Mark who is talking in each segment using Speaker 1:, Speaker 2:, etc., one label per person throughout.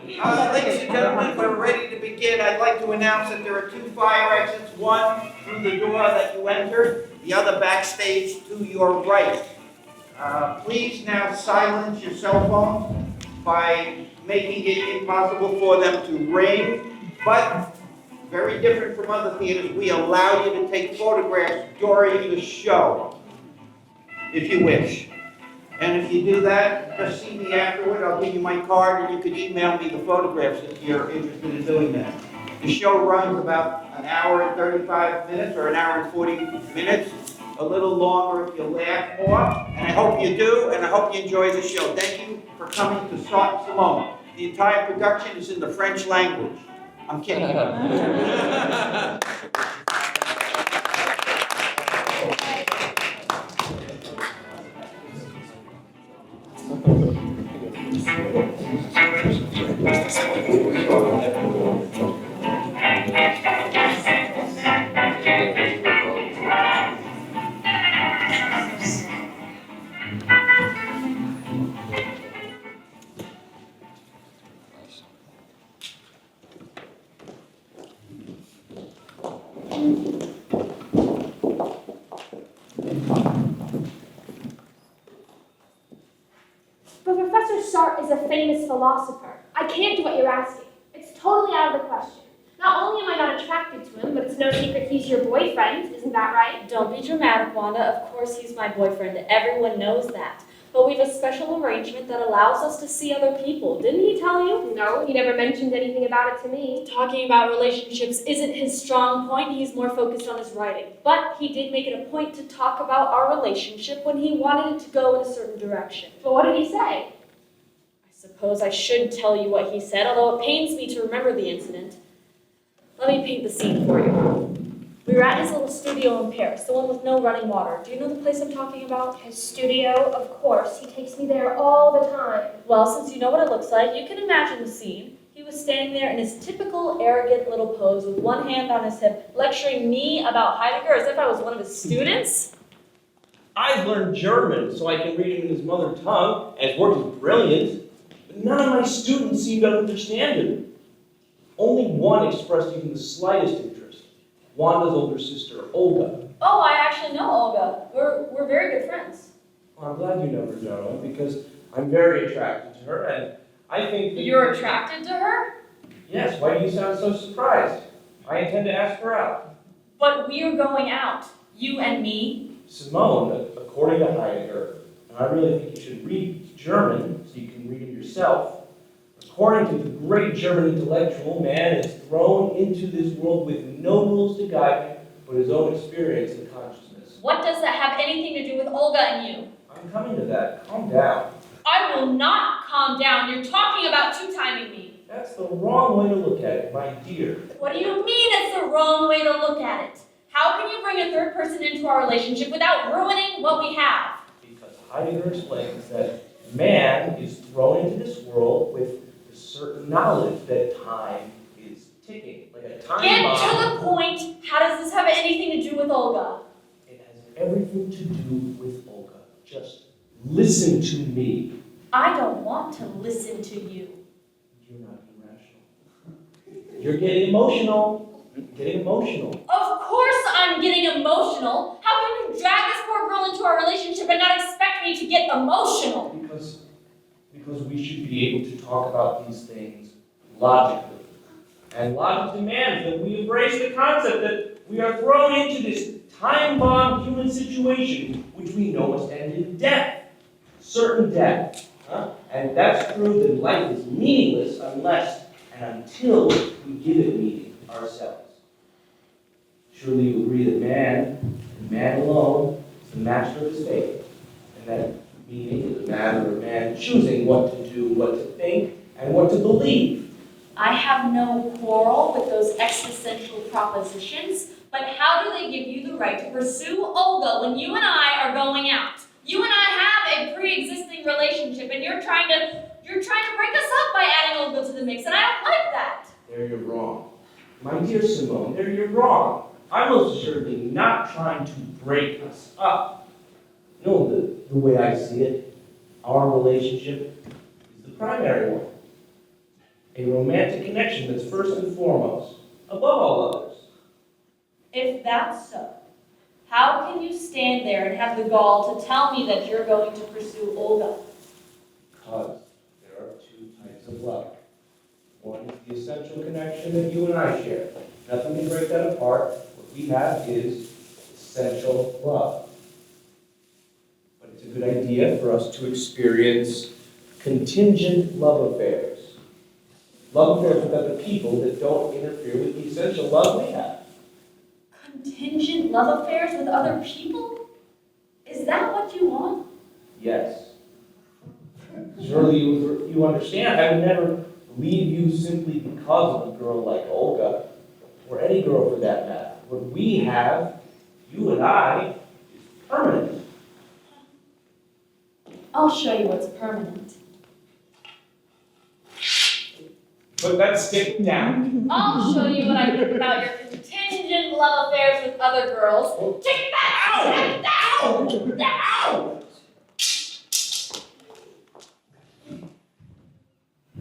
Speaker 1: Ladies and gentlemen, we're ready to begin. I'd like to announce that there are two fire exits, one through the door that you entered, the other backstage to your right. Please now silence your cell phones by making it impossible for them to ring, but very different from other theaters, we allow you to take photographs during the show, if you wish. And if you do that, just see me afterward. I'll give you my card and you can email me the photographs if you're interested in doing that. The show runs about an hour and 35 minutes or an hour and 40 minutes. A little longer if you laugh more. And I hope you do, and I hope you enjoy the show. Thank you for coming to Sartre Simone. The entire production is in the French language. I'm kidding about that.
Speaker 2: But Professor Sartre is a famous philosopher. I can't do what you're asking. It's totally out of the question. Not only am I not attracted to him, but it's no secret he's your boyfriend. Isn't that right?
Speaker 3: Don't be dramatic, Wanda. Of course he's my boyfriend. Everyone knows that. But we've a special arrangement that allows us to see other people. Didn't he tell you?
Speaker 2: No, he never mentioned anything about it to me.
Speaker 3: Talking about relationships isn't his strong point. He's more focused on his writing. But he did make it a point to talk about our relationship when he wanted it to go in a certain direction.
Speaker 2: But what did he say?
Speaker 3: I suppose I should tell you what he said, although it pains me to remember the incident. Let me paint the scene for you. We were at his little studio in Paris, the one with no running water. Do you know the place I'm talking about?
Speaker 2: His studio, of course. He takes me there all the time.
Speaker 3: Well, since you know what it looks like, you can imagine the scene. He was standing there in his typical arrogant little pose with one hand on his hip, lecturing me about Heidegger as if I was one of his students.
Speaker 4: I've learned German so I can read him in his mother tongue, and his work is brilliant, but none of my students seem to understand him. Only one expressed even the slightest interest. Wanda's older sister, Olga.
Speaker 3: Oh, I actually know Olga. We're very good friends.
Speaker 4: Well, I'm glad you know her, Jono, because I'm very attracted to her, and I think that...
Speaker 3: You're attracted to her?
Speaker 4: Yes, why do you sound so surprised? I intend to ask her out.
Speaker 3: But we're going out. You and me.
Speaker 4: Simone, according to Heidegger, and I really think you should read German so you can read it yourself. According to the great German intellectual, man is thrown into this world with no rules to guide him but his own experience and consciousness.
Speaker 3: What does that have anything to do with Olga and you?
Speaker 4: I'm coming to that. Calm down.
Speaker 3: I will not calm down. You're talking about two-timing me.
Speaker 4: That's the wrong way to look at it, my dear.
Speaker 3: What do you mean it's the wrong way to look at it? How can you bring a third person into our relationship without ruining what we have?
Speaker 4: Because Heidegger explains that man is thrown into this world with a certain knowledge that time is ticking, like a time bomb.
Speaker 3: Get to the point. How does this have anything to do with Olga?
Speaker 4: It has everything to do with Olga. Just listen to me.
Speaker 3: I don't want to listen to you.
Speaker 4: You're not irrational. You're getting emotional. You're getting emotional.
Speaker 3: Of course I'm getting emotional. How can you drag this poor girl into our relationship and not expect me to get emotional?
Speaker 4: Because we should be able to talk about these things logically. And logic demands that we embrace the concept that we are thrown into this time-bomb human situation which we know must end in death. Certain death. And that's true that life is meaningless unless and until we give it meaning ourselves. Surely you agree that man, and man alone, is the master of his fate, and that meaning is a matter of man choosing what to do, what to think, and what to believe.
Speaker 3: I have no quarrel with those existential propositions, but how do they give you the right to pursue Olga when you and I are going out? You and I have a pre-existing relationship, and you're trying to break us up by adding Olga to the mix, and I don't like that.
Speaker 4: There you're wrong. My dear Simone, there you're wrong. I'm most assuredly not trying to break us up. No, the way I see it, our relationship is the primary one. A romantic connection that's first and foremost, above all others.
Speaker 3: If that's so, how can you stand there and have the gall to tell me that you're going to pursue Olga?
Speaker 4: Because there are two types of love. One is the essential connection that you and I share. Nothing can break that apart. What we have is essential love. But it's a good idea for us to experience contingent love affairs. Love affairs with other people that don't interfere with the essential love we have.
Speaker 3: Contingent love affairs with other people? Is that what you want?
Speaker 4: Yes. Surely you understand, I would never leave you simply because of a girl like Olga, or any girl for that matter. What we have, you and I, is permanent.
Speaker 3: I'll show you what's permanent.
Speaker 4: Put that stick down.
Speaker 3: I'll show you what I think about your contingent love affairs with other girls. Take that stick down! Down!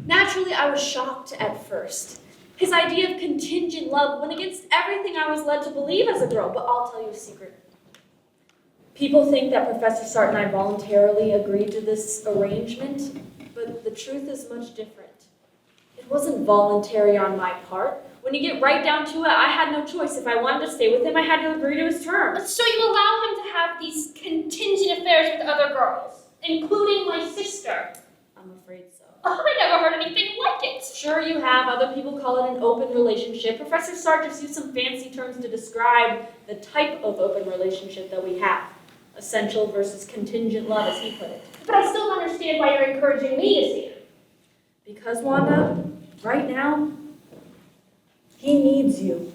Speaker 3: Naturally, I was shocked at first. His idea of contingent love went against everything I was led to believe as a girl, but I'll tell you a secret. People think that Professor Sartre and I voluntarily agreed to this arrangement, but the truth is much different. It wasn't voluntary on my part. When you get right down to it, I had no choice. If I wanted to stay with him, I had to agree to his terms.
Speaker 2: So you allow him to have these contingent affairs with other girls, including my sister?
Speaker 3: I'm afraid so.
Speaker 2: Oh, I never heard anything like it.
Speaker 3: Sure you have. Other people call it an open relationship. Professor Sartre just used some fancy terms to describe the type of open relationship that we have. Essential versus contingent love, as he put it.
Speaker 2: But I still don't understand why you're encouraging me to see him.
Speaker 3: Because, Wanda, right now, he needs you.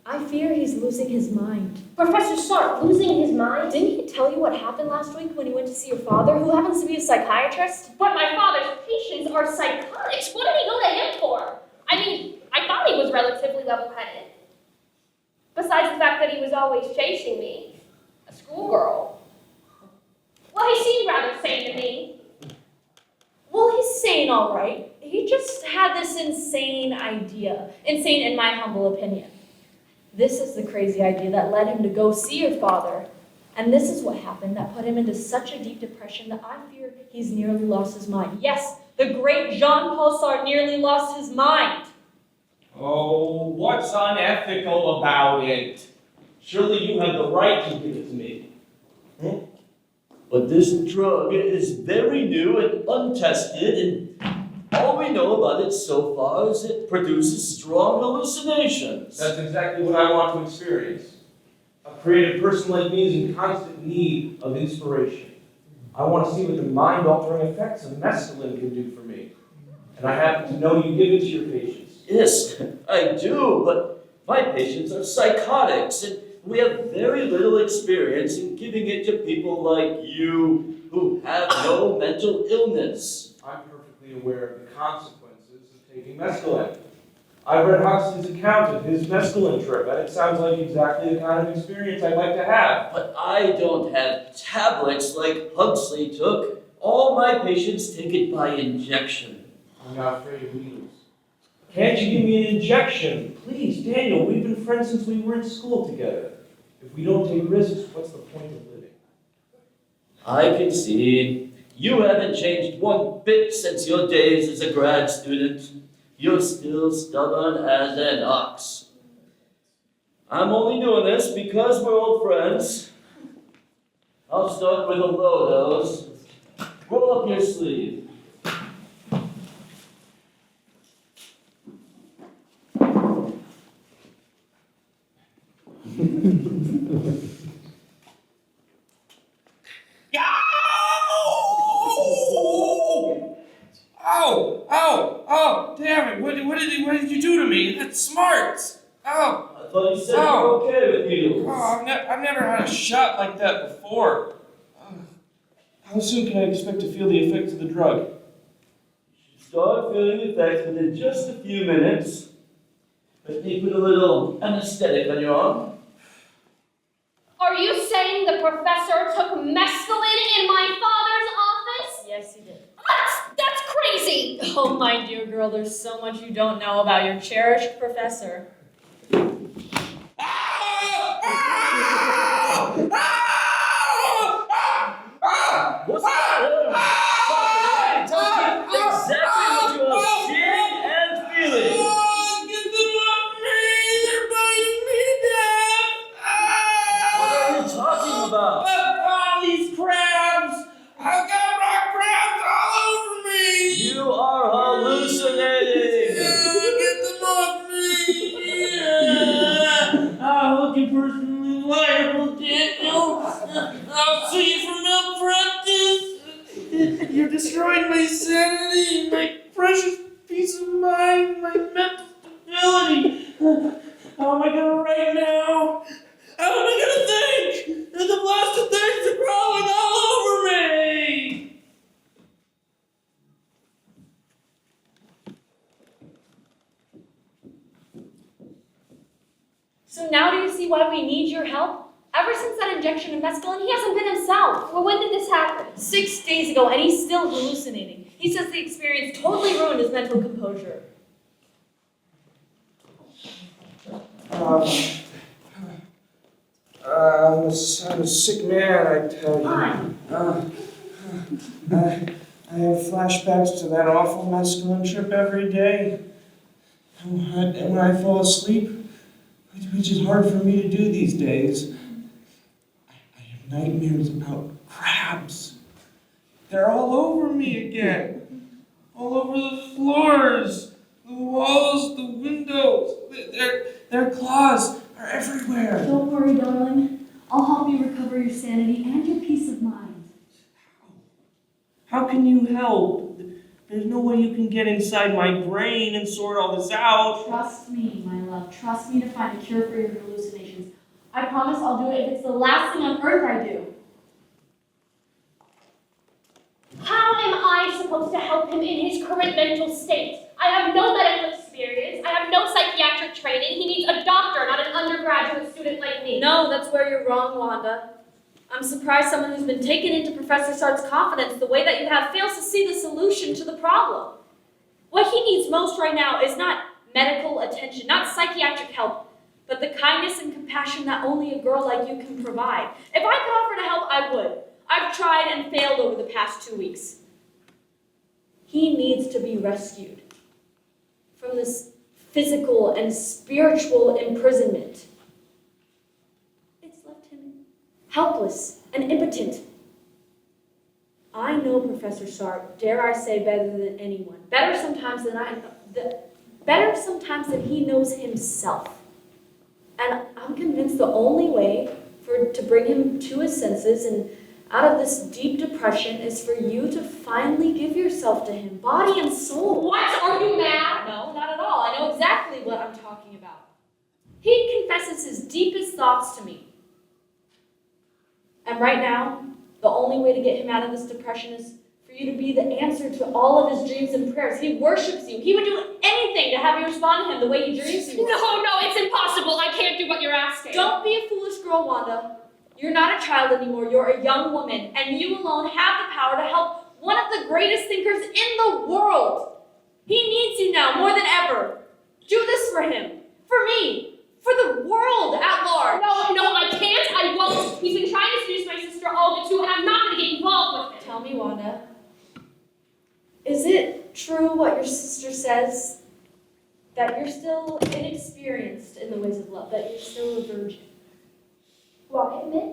Speaker 3: I fear he's losing his mind.
Speaker 2: Professor Sartre, losing his mind?
Speaker 3: Didn't he tell you what happened last week when he went to see your father, who happens to be a psychiatrist?
Speaker 2: But my father's patients are psychotics. What did he go to him for? I mean, I thought he was relatively level-headed. Besides the fact that he was always chasing me. A schoolgirl. Well, he seemed rather sane to me.
Speaker 3: Well, he's sane, all right. He just had this insane idea. Insane in my humble opinion. This is the crazy idea that led him to go see your father. And this is what happened that put him into such a deep depression that I fear he's nearly lost his mind. Yes, the great Jean-Paul Sartre nearly lost his mind.
Speaker 4: Oh, what's unethical about it? Surely you have the right to give it to me.
Speaker 5: But this drug is very new and untested, and all we know about it so far is it produces strong hallucinations.
Speaker 4: That's exactly what I want to experience. A creative person like me is in constant need of inspiration. I want to see what the mind-altering effects of mescaline can do for me. And I happen to know you give it to your patients.
Speaker 5: Yes, I do, but my patients are psychotics, and we have very little experience in giving it to people like you who have no mental illness.
Speaker 4: I'm perfectly aware of the consequences of taking mescaline. I've read Huxley's account of his mescaline trip, and it sounds like exactly the kind of experience I'd like to have.
Speaker 5: But I don't have tablets like Huxley took. All my patients take it by injection.
Speaker 4: I'm not afraid of needles. Can't you give me an injection? Please, Daniel, we've been friends since we were in school together. If we don't take risks, what's the point of living?
Speaker 5: I can see. You haven't changed one bit since your days as a grad student. You're still stubborn as an ox. I'm only doing this because we're old friends. I'll start with a low dose. Roll up your sleeve.
Speaker 6: Oh, damn it. What did you do to me? That's smart. Oh,
Speaker 5: I thought you said you were okay with needles.
Speaker 6: I've never had a shot like that before. How soon can I expect to feel the effects of the drug?
Speaker 5: You should start feeling the effects within just a few minutes. Let me put a little anesthetic on your arm.
Speaker 2: Are you saying the professor took mescaline in my father's office?
Speaker 3: Yes, he did.
Speaker 2: Oh, That's crazy!
Speaker 3: Oh, my dear girl, there's so much you don't know about your cherished professor.
Speaker 5: What's the matter? Tell me exactly what you are seeing and feeling.
Speaker 6: Get them off me! They're biting me to death!
Speaker 5: What are you talking about?
Speaker 6: All these crabs! I've got rock crabs all over me!
Speaker 5: You are hallucinating.
Speaker 6: Get them off me! I'll hold you personally liable, Daniel. I'll sue you for malpractice. You're destroying my sanity, my precious peace of mind, my mental stability. How am I gonna write now? How am I gonna think? And the blasted things are crawling all over me!
Speaker 3: So now do you see why we need your help? Ever since that injection of mescaline, he hasn't been himself.
Speaker 2: Well, when did this happen?
Speaker 3: 6 days ago, and he's still hallucinating. He says the experience totally ruined his mental composure.
Speaker 6: I'm a sick man, I tell you.
Speaker 3: Fine.
Speaker 6: I have flashbacks to that awful mescaline trip every day. And when I fall asleep, which is hard for me to do these days, I have nightmares about crabs. They're all over me again. All over the floors, the walls, the windows. Their claws are everywhere.
Speaker 7: Don't worry, darling. I'll help you recover your sanity and your peace of mind.
Speaker 6: How can you help? There's no way you can get inside my brain and sort all this out.
Speaker 7: Trust me, my love. Trust me to find a cure for your hallucinations. I promise I'll do it if it's the last thing on earth I do.
Speaker 2: How am I supposed to help him in his current mental state? I have no medical experience. I have no psychiatric training. He needs a doctor, not an undergraduate student like me.
Speaker 3: No, that's where you're wrong, Wanda. I'm surprised someone who's been taken into Professor Sartre's confidence the way that you have fails to see the solution to the problem. What he needs most right now is not medical attention, not psychiatric help, but the kindness and compassion that only a girl like you can provide. If I could offer to help, I would. I've tried and failed over the past 2 weeks. He needs to be rescued from this physical and spiritual imprisonment. It's left him helpless and impotent. I know Professor Sartre, dare I say, better than anyone. Better sometimes than he knows himself. And I'm convinced the only way to bring him to his senses and out of this deep depression is for you to finally give yourself to him, body and soul.
Speaker 2: What? Are you mad?
Speaker 3: No, not at all. I know exactly what I'm talking about. He confesses his deepest thoughts to me. And right now, the only way to get him out of this depression is for you to be the answer to all of his dreams and prayers. He worships you. He would do anything to have you respond to him the way he dreams you.
Speaker 2: No, it's impossible. I can't do what you're asking.
Speaker 3: Don't be a foolish girl, Wanda. You're not a child anymore. You're a young woman, and you alone have the power to help one of the greatest thinkers in the world. He needs you now more than ever. Do this for him, for me, for the world at large.
Speaker 2: No, I can't. I won't. He's been trying to seduce my sister Olga too, and I'm not going to get involved with it.
Speaker 3: Tell me, Wanda, is it true what your sister says, that you're still inexperienced in the ways of love, that you're still a virgin?
Speaker 2: Well, I admit,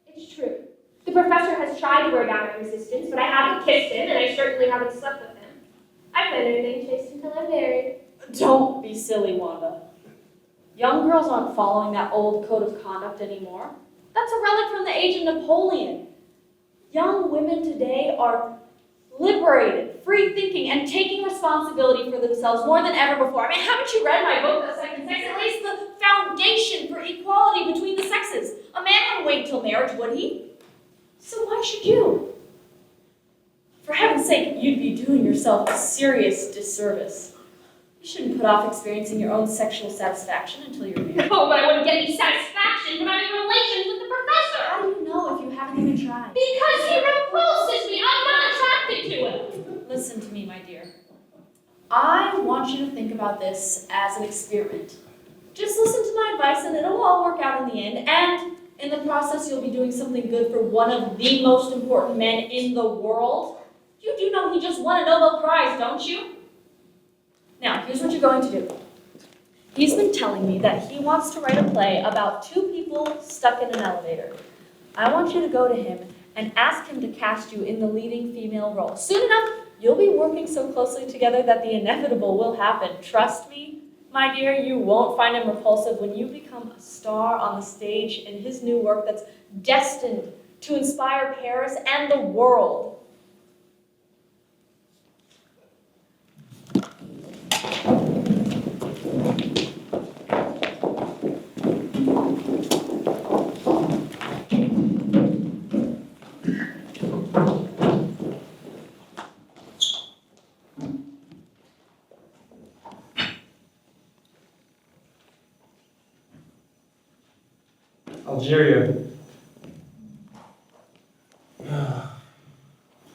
Speaker 2: it's true. The professor has tried to wear down my resistance, but I haven't kissed him, and I certainly haven't slept with him. I plan to remain chaste until I'm married.
Speaker 3: Don't be silly, Wanda. Young girls aren't following that old code of conduct anymore. That's a relic from the age of Napoleon. Young women today are liberated, free-thinking, and taking responsibility for themselves more than ever before. I mean, haven't you read my book, The Second Sex? It lays the foundation for equality between the sexes. A man wouldn't wait till marriage, would he? So why should you? For heaven's sake, you'd be doing yourself a serious disservice. You shouldn't put off experiencing your own sexual satisfaction until you're married.
Speaker 2: Oh, but I wouldn't get any satisfaction from having relations with the professor.
Speaker 3: How do you know if you haven't even tried?
Speaker 2: Because he repulses me. I'm not attracted to him.
Speaker 3: listen to me, my dear. I want you to think about this as an experiment. Just listen to my advice and it'll all work out in the end. And in the process, you'll be doing something good for one of the most important men in the world. You do know he just won a Nobel Prize, don't you? Now, here's what you're going to do. He's been telling me that he wants to write a play about two people stuck in an elevator. I want you to go to him and ask him to cast you in the leading female role. Soon enough, you'll be working so closely together that the inevitable will happen. Trust me, my dear, you won't find him repulsive when you become a star on the stage in his new work that's destined to inspire Paris and the world.
Speaker 4: Algeria.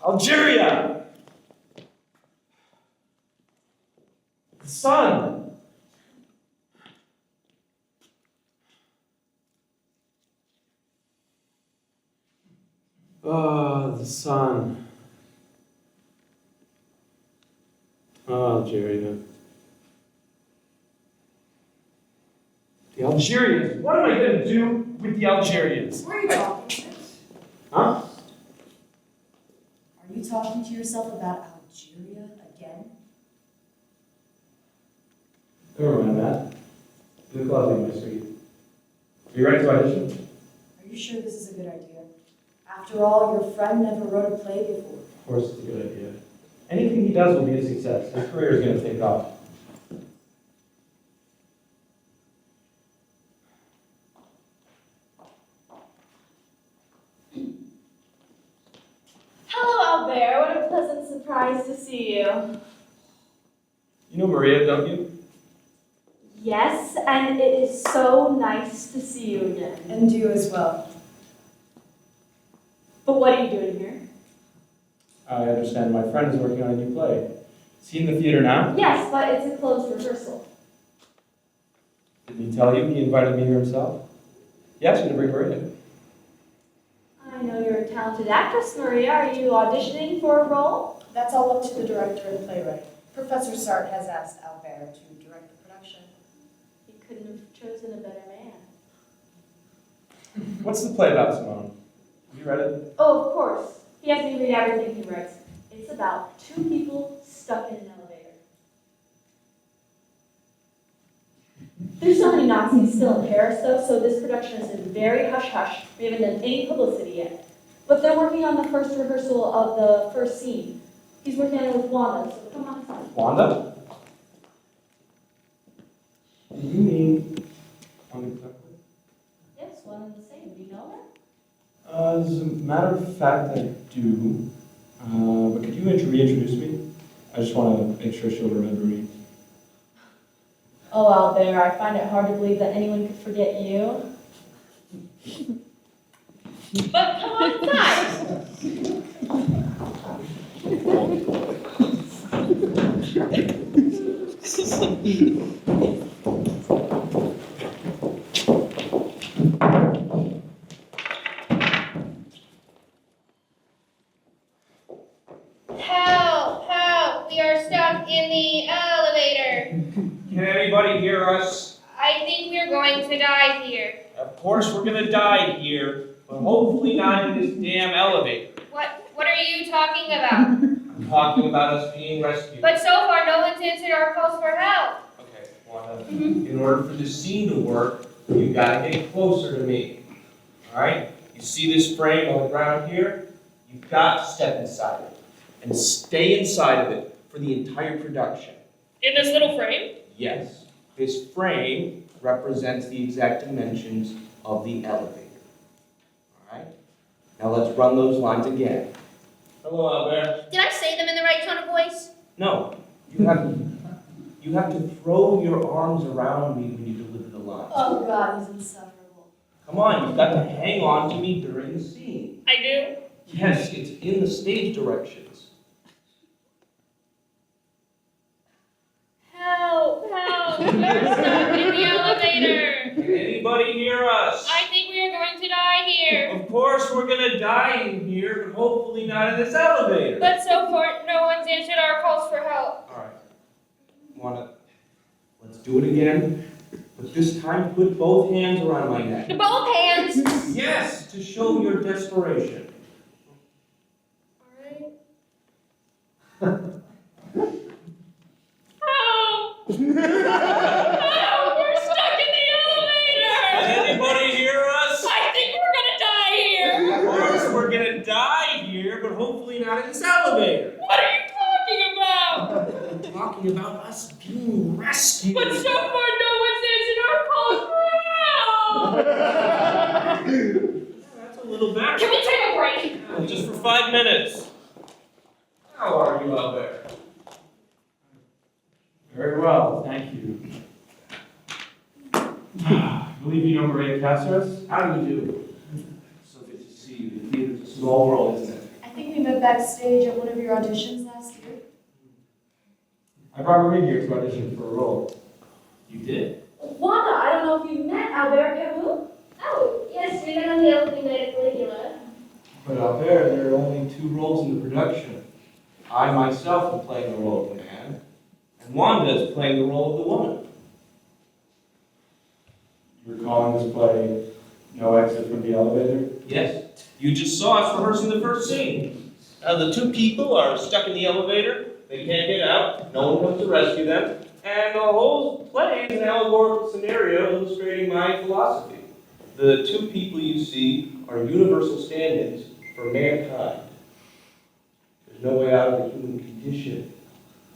Speaker 4: Algeria! The sun! Oh, the sun. Oh, Algeria. The Algerians. What am I going to do with the Algerians?
Speaker 7: Who are you talking to?
Speaker 4: Huh?
Speaker 7: Are you talking to yourself about Algeria again?
Speaker 4: Never mind that. You look lovely, my sweet. Are you ready to audition?
Speaker 7: Are you sure this is a good idea? After all, your friend never wrote a play before.
Speaker 4: Of course, it's a good idea. Anything he does will be a success. His career is going to take off.
Speaker 3: Hello, Albert. What a pleasant surprise to see you.
Speaker 4: You know Maria, don't you?
Speaker 2: Yes, and it is so nice to see you again.
Speaker 7: And you as well.
Speaker 2: But what are you doing here?
Speaker 4: I understand my friend is working on a new play. Is he in the theater now?
Speaker 2: Yes, but it's a closed rehearsal.
Speaker 4: Did he tell you he invited me here himself? He asked me to bring Maria.
Speaker 2: I know you're a talented actress, Maria. Are you auditioning for a role?
Speaker 7: That's all up to the director and playwright. Professor Sartre has asked Albert to direct the production.
Speaker 2: You couldn't have chosen a better man.
Speaker 4: What's the play about, Simone? Have you read it?
Speaker 2: Oh, of course. He has me read everything he writes. It's about two people stuck in an elevator. There's so many Nazis still in Paris, though, so this production is in very hush-hush. We haven't done any publicity yet. But they're working on the first rehearsal of the first scene. He's working on it with Wanda, so come on inside.
Speaker 4: Wanda? Do you mean Wanda Tucker?
Speaker 3: Yes, one and the same. Do you know her?
Speaker 4: As a matter of fact, I do. But could you reintroduce me? I just want to make sure she'll remember me.
Speaker 3: Oh, Albert, I find it hard to believe that anyone could forget you. But come on inside.
Speaker 8: Help! Help! We are stuck in the elevator.
Speaker 4: Can anybody hear us?
Speaker 8: I think we're going to die here.
Speaker 4: Of course we're gonna die here, but hopefully not in this damn elevator.
Speaker 8: What are you talking about?
Speaker 4: I'm talking about us being rescued.
Speaker 8: But so far, no one's answered our calls for help.
Speaker 4: Okay, Wanda, in order for this scene to work, you gotta get closer to me. Alright? You see this frame on the ground here? You've got to step inside it. And stay inside of it for the entire production.
Speaker 8: In this little frame?
Speaker 4: Yes. This frame represents the exact dimensions of the elevator. Alright? Now let's run those lines again. Hello, Albert.
Speaker 8: Did I say them in the right tone of voice?
Speaker 4: No. You have to throw your arms around me when you deliver the lines.
Speaker 7: Oh God, he's insufferable.
Speaker 4: Come on, you've got to hang on to me during the scene.
Speaker 8: I do.
Speaker 4: Yes, it's in the stage directions. anybody hear us?
Speaker 8: I think we are going to die here.
Speaker 4: Of course we're gonna die in here, but hopefully not in this elevator.
Speaker 8: But so far, no one's answered our calls for help.
Speaker 4: Alright. Let's do it again. But this time put both hands around my neck.
Speaker 8: Both hands!
Speaker 4: Yes, to show your desperation.
Speaker 8: Alright. Help! Help! We're stuck in the elevator!
Speaker 4: Can anybody hear us?
Speaker 8: I think we're gonna die here!
Speaker 4: Of course we're gonna die here, but hopefully not in this elevator.
Speaker 8: What are you talking about?
Speaker 4: I'm talking about us being rescued.
Speaker 8: But so far, no one's answered our calls for help!
Speaker 4: That's a little better.
Speaker 8: Can we take a break?
Speaker 4: Just for 5 minutes. How are you out there?
Speaker 9: Very well, thank you. I believe you know Maria Caceres?
Speaker 4: How do you do? So good to see you. The theater's a small world, isn't it?
Speaker 7: I think we met backstage at one of your auditions last year.
Speaker 9: I brought Maria here to audition for a role.
Speaker 4: You did?
Speaker 7: Wanda, I don't know if you met Albert Camus.
Speaker 2: Oh, yes, we met on the opening night of Caligula.
Speaker 9: But out there are only 2 roles in the production.
Speaker 4: I myself am playing the role of the man, and Wanda is playing the role of the woman.
Speaker 9: You're calling this play No Exit from the Elevator?
Speaker 4: Yes. You just saw us rehearsing the first scene. The 2 people are stuck in the elevator. They can't get out. No one comes to rescue them. And the whole play is an allegorical scenario illustrating my philosophy. The 2 people you see are universal stand-ins for mankind. There's no way out of the human condition.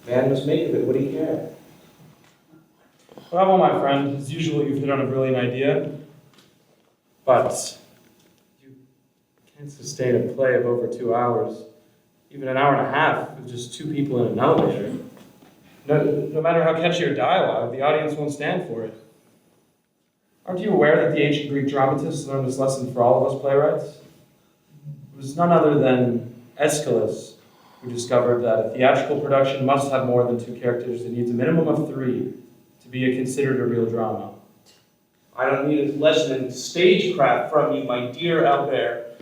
Speaker 4: Man must make of it what he can.
Speaker 9: Bravo, my friend. As usual, you've hit on a brilliant idea. But you can't sustain a play of over 2 hours, even an hour and a half, with just 2 people in an elevator. No matter how catchy your dialogue, the audience won't stand for it. Aren't you aware that the ancient Greek dramatists learned this lesson for all of us playwrights? It was none other than Aeschylus who discovered that a theatrical production must have more than 2 characters. It needs a minimum of 3 to be considered a real drama.
Speaker 4: I don't need a lesson in stagecraft from you, my dear Albert.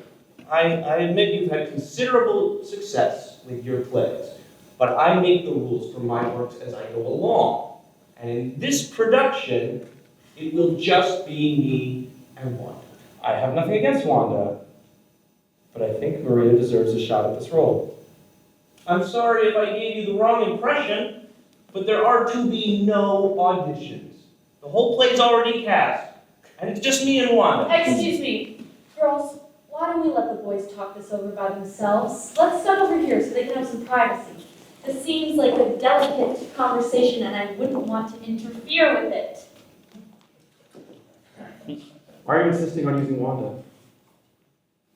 Speaker 4: I admit you've had considerable success with your plays, but I make the rules for my works as I go along. And in this production, it will just be me and Wanda.
Speaker 9: I have nothing against Wanda, but I think Maria deserves a shot at this role.
Speaker 4: I'm sorry if I gave you the wrong impression, but there are to be no auditions. The whole play's already cast, and it's just me and Wanda.
Speaker 7: Excuse me. Girls, why don't we let the boys talk this over by themselves? Let's step over here so they can have some privacy. This seems like a delicate conversation and I wouldn't want to interfere with it.
Speaker 9: Why are you insisting on using Wanda?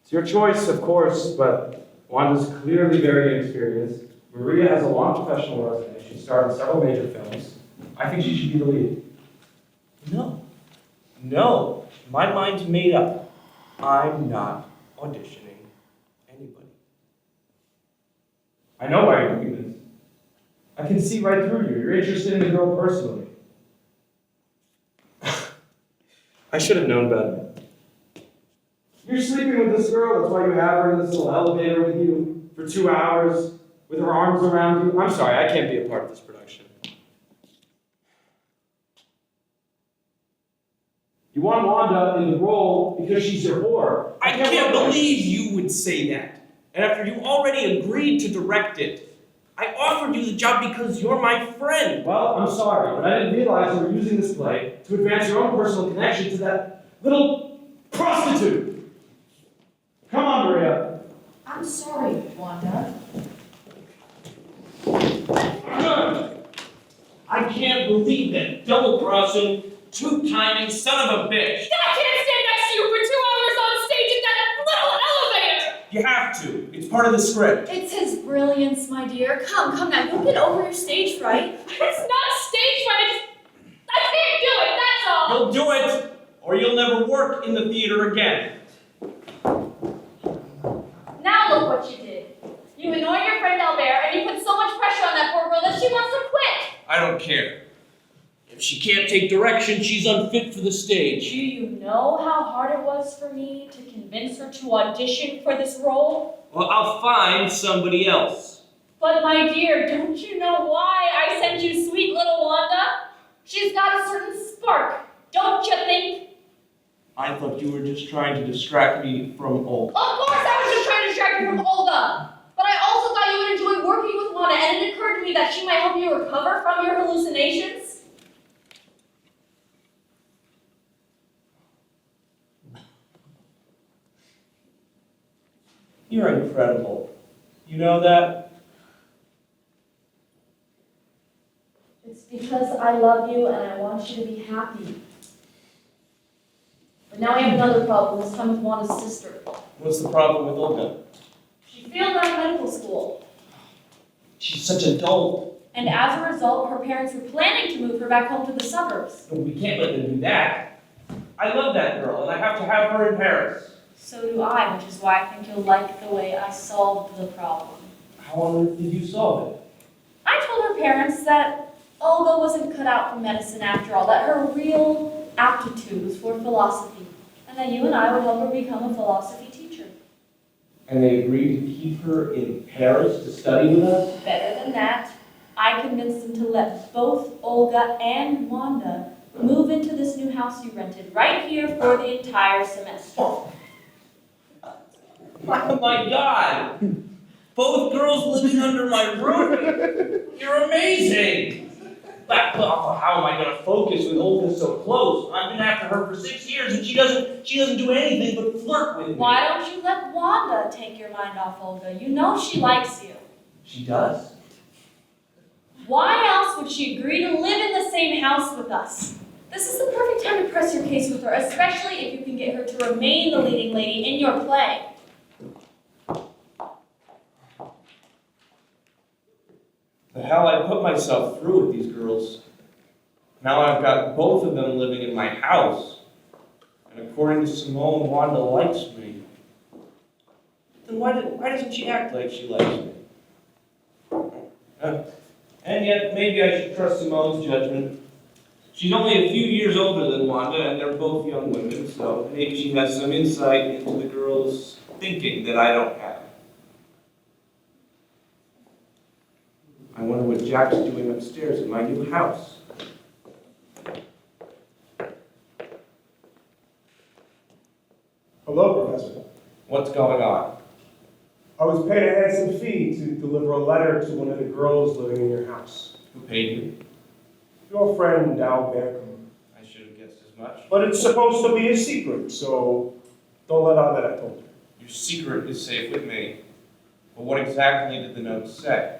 Speaker 9: It's your choice, of course, but Wanda's clearly very inexperienced. Maria has a long professional resume. She's starred in several major films. I think she should be the lead.
Speaker 4: No, my mind's made up. I'm not auditioning anybody.
Speaker 9: I know why you're doing this. I can see right through you. You're interested in the girl personally. I should have known better. You're sleeping with this girl, that's why you have her in this little elevator with you for 2 hours, with her arms around you. I'm sorry, I can't be a part of this production. You want Wanda in the role because she's your whore.
Speaker 4: I can't believe you would say that. And after you already agreed to direct it, I offered you the job because you're my friend.
Speaker 9: Well, I'm sorry, but I didn't realize you were using this play to advance your own personal connection to that little prostitute. Come on, Maria.
Speaker 7: I'm sorry, Wanda.
Speaker 4: I can't believe that double-crossing, two-timing son of a bitch.
Speaker 8: I can't stand next to you for 2 hours on stage in that little elevator!
Speaker 4: You have to. It's part of the script.
Speaker 7: It's his brilliance, my dear. Come now, you'll get over your stage fright.
Speaker 8: It's not stage fright, I can't do it, that's all!
Speaker 4: You'll do it, or you'll never work in the theater again.
Speaker 7: Now look what you did. You annoy your friend Albert, and you put so much pressure on that poor girl that she wants to quit.
Speaker 4: I don't care. If If she can't take direction, she's unfit for the
Speaker 3: Do
Speaker 4: stage.
Speaker 3: you know how hard it was for me to convince her to audition for this role?
Speaker 4: Well, I'll find somebody else.
Speaker 3: But my dear, don't you know why I sent you sweet little Wanda? She's got a certain spark, don't you think?
Speaker 4: I thought you were just trying to distract me from Olga.
Speaker 3: Of course I was just trying to distract you from Olga! But I also thought you would enjoy working with Wanda, and it occurred to me that she might help you recover from your hallucinations.
Speaker 4: You're incredible. You know that?
Speaker 7: It's because I love you and I want you to be happy. But now I have another problem, this time with Wanda's sister.
Speaker 4: What's the problem with Olga?
Speaker 7: She failed out of medical school.
Speaker 4: She's such a dolt.
Speaker 7: And as a result, her parents were planning to move her back home to the suburbs.
Speaker 4: We can't let them do that. I love that girl, and I have to have her in Paris.
Speaker 7: So do I, which is why I think you'll like the way I solved the problem.
Speaker 4: How on earth did you solve it?
Speaker 7: I told her parents that Olga wasn't cut out for medicine after all, that her real aptitude was for philosophy, and that you and I would help her become a philosophy teacher.
Speaker 4: And they agreed to keep her in Paris to study with us?
Speaker 7: Better than that, I convinced them to let both Olga and Wanda move into this new house you rented right here for the entire semester.
Speaker 4: Oh my God! Both girls living under my roof? You're amazing! How am I going to focus with Olga so close? I've been after her for 6 years and she doesn't do anything but flirt with me.
Speaker 7: Why don't you let Wanda take your mind off Olga? You know she likes you.
Speaker 4: She does?
Speaker 7: Why else would she agree to live in the same house with us? This is the perfect time to press your case with her, especially if you can get her to remain the leading lady in your play.
Speaker 4: The hell I put myself through with these girls. Now I've got both of them living in my house. And according to Simone, Wanda likes me. Then why doesn't she act like she likes me? And yet, maybe I should trust Simone's judgment. She's only a few years older than Wanda, and they're both young women, so maybe she has some insight into the girl's thinking that I don't have. I wonder what Jack's doing upstairs in my new house.
Speaker 10: Hello, Professor.
Speaker 4: What's going on?
Speaker 10: I was paid a handsome fee to deliver a letter to one of the girls living in your house.
Speaker 4: Who paid you?
Speaker 10: Your friend, Dow Bearcombe.
Speaker 4: I should have guessed as much.
Speaker 10: But it's supposed to be a secret, so don't let on that I told you.
Speaker 4: Your secret is safe with me. But what exactly did the note say?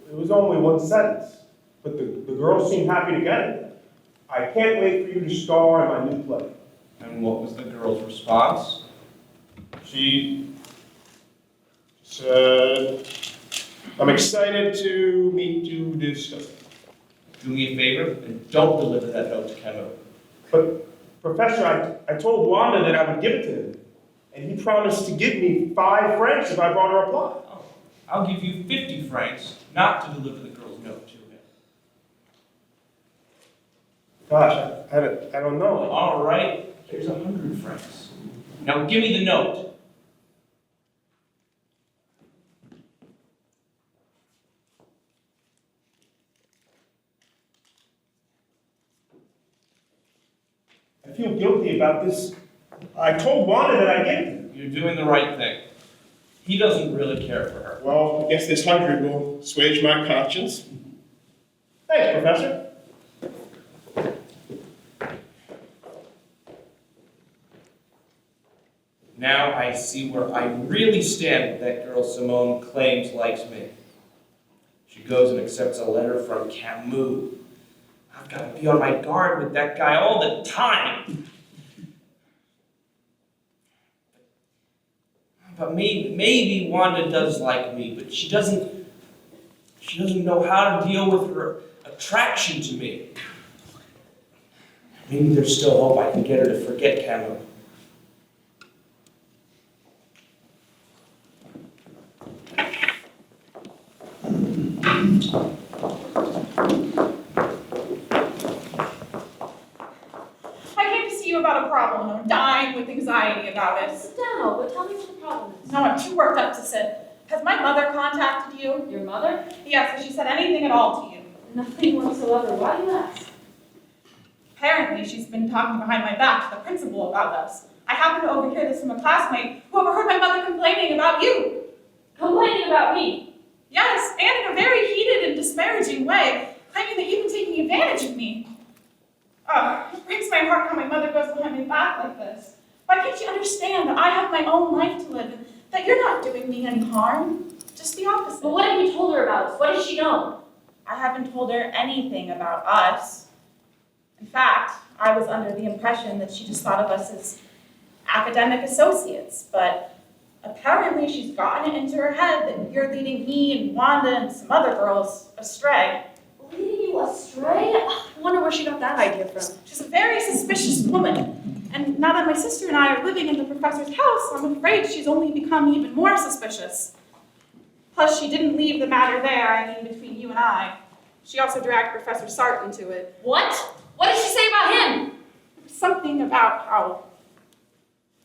Speaker 10: It was only one sentence, but the girls seemed happy to get it. I can't wait for you to star in my new play.
Speaker 4: And what was the girl's response?
Speaker 10: She said, I'm excited to meet you discuss it.
Speaker 4: Do me a favor and don't deliver that note to Camus.
Speaker 10: But, Professor, I told Wanda that I would give it to him, and he promised to give me 5 francs if I brought her a plot.
Speaker 4: Oh, I'll give you 50 francs not to deliver the girl's note to him.
Speaker 10: Gosh, I don't know.
Speaker 4: All right, here's 100 francs. Now give me the note.
Speaker 10: I feel guilty about this. I told Wanda that I'd give it to him.
Speaker 4: You're doing the right thing. He doesn't really care for her.
Speaker 10: Well, I guess this 100 will assuage my conscience. Thanks, Professor.
Speaker 4: Now I see where I really stand with that girl Simone claims likes me. She goes and accepts a letter from Camus. I've got to be on my guard with that guy all the time. But maybe Wanda does like me, but she doesn't know how to deal with her attraction to me. Maybe there's still hope I can get her to forget Camus.
Speaker 11: about a problem and I'm dying with anxiety about it.
Speaker 7: Sit down, but tell me what the problem is.
Speaker 11: No, I'm too worked up to sit. Has my mother contacted you?
Speaker 7: Your mother?
Speaker 11: Yes, has she said anything at all to you?
Speaker 7: Nothing whatsoever. Why do you ask?
Speaker 11: Apparently, she's been talking behind my back to the principal about us. I happened to overhear this from a classmate who overheard my mother complaining about you.
Speaker 7: Complaining about me?
Speaker 11: Yes, and in a very heated and disparaging way, claiming that you've been taking advantage of me. It breaks my heart how my mother goes behind my back like this. Why can't you understand that I have my own life to live and that you're not doing me any harm? Just the opposite.
Speaker 7: But what have you told her about us? What does she know?
Speaker 11: I haven't told her anything about us. In fact, I was under the impression that she just thought of us as academic associates, but apparently she's gotten it into her head that you're leading me and Wanda and some other girls astray.
Speaker 7: Leading you astray?
Speaker 11: I wonder where she got that idea from. She's a very suspicious woman, and now that my sister and I are living in the professor's house, I'm afraid she's only become even more suspicious. Plus, she didn't leave the matter there, I mean between you and I. She also dragged Professor Sartre into it.
Speaker 3: What? What did she say about him?
Speaker 11: Something about how...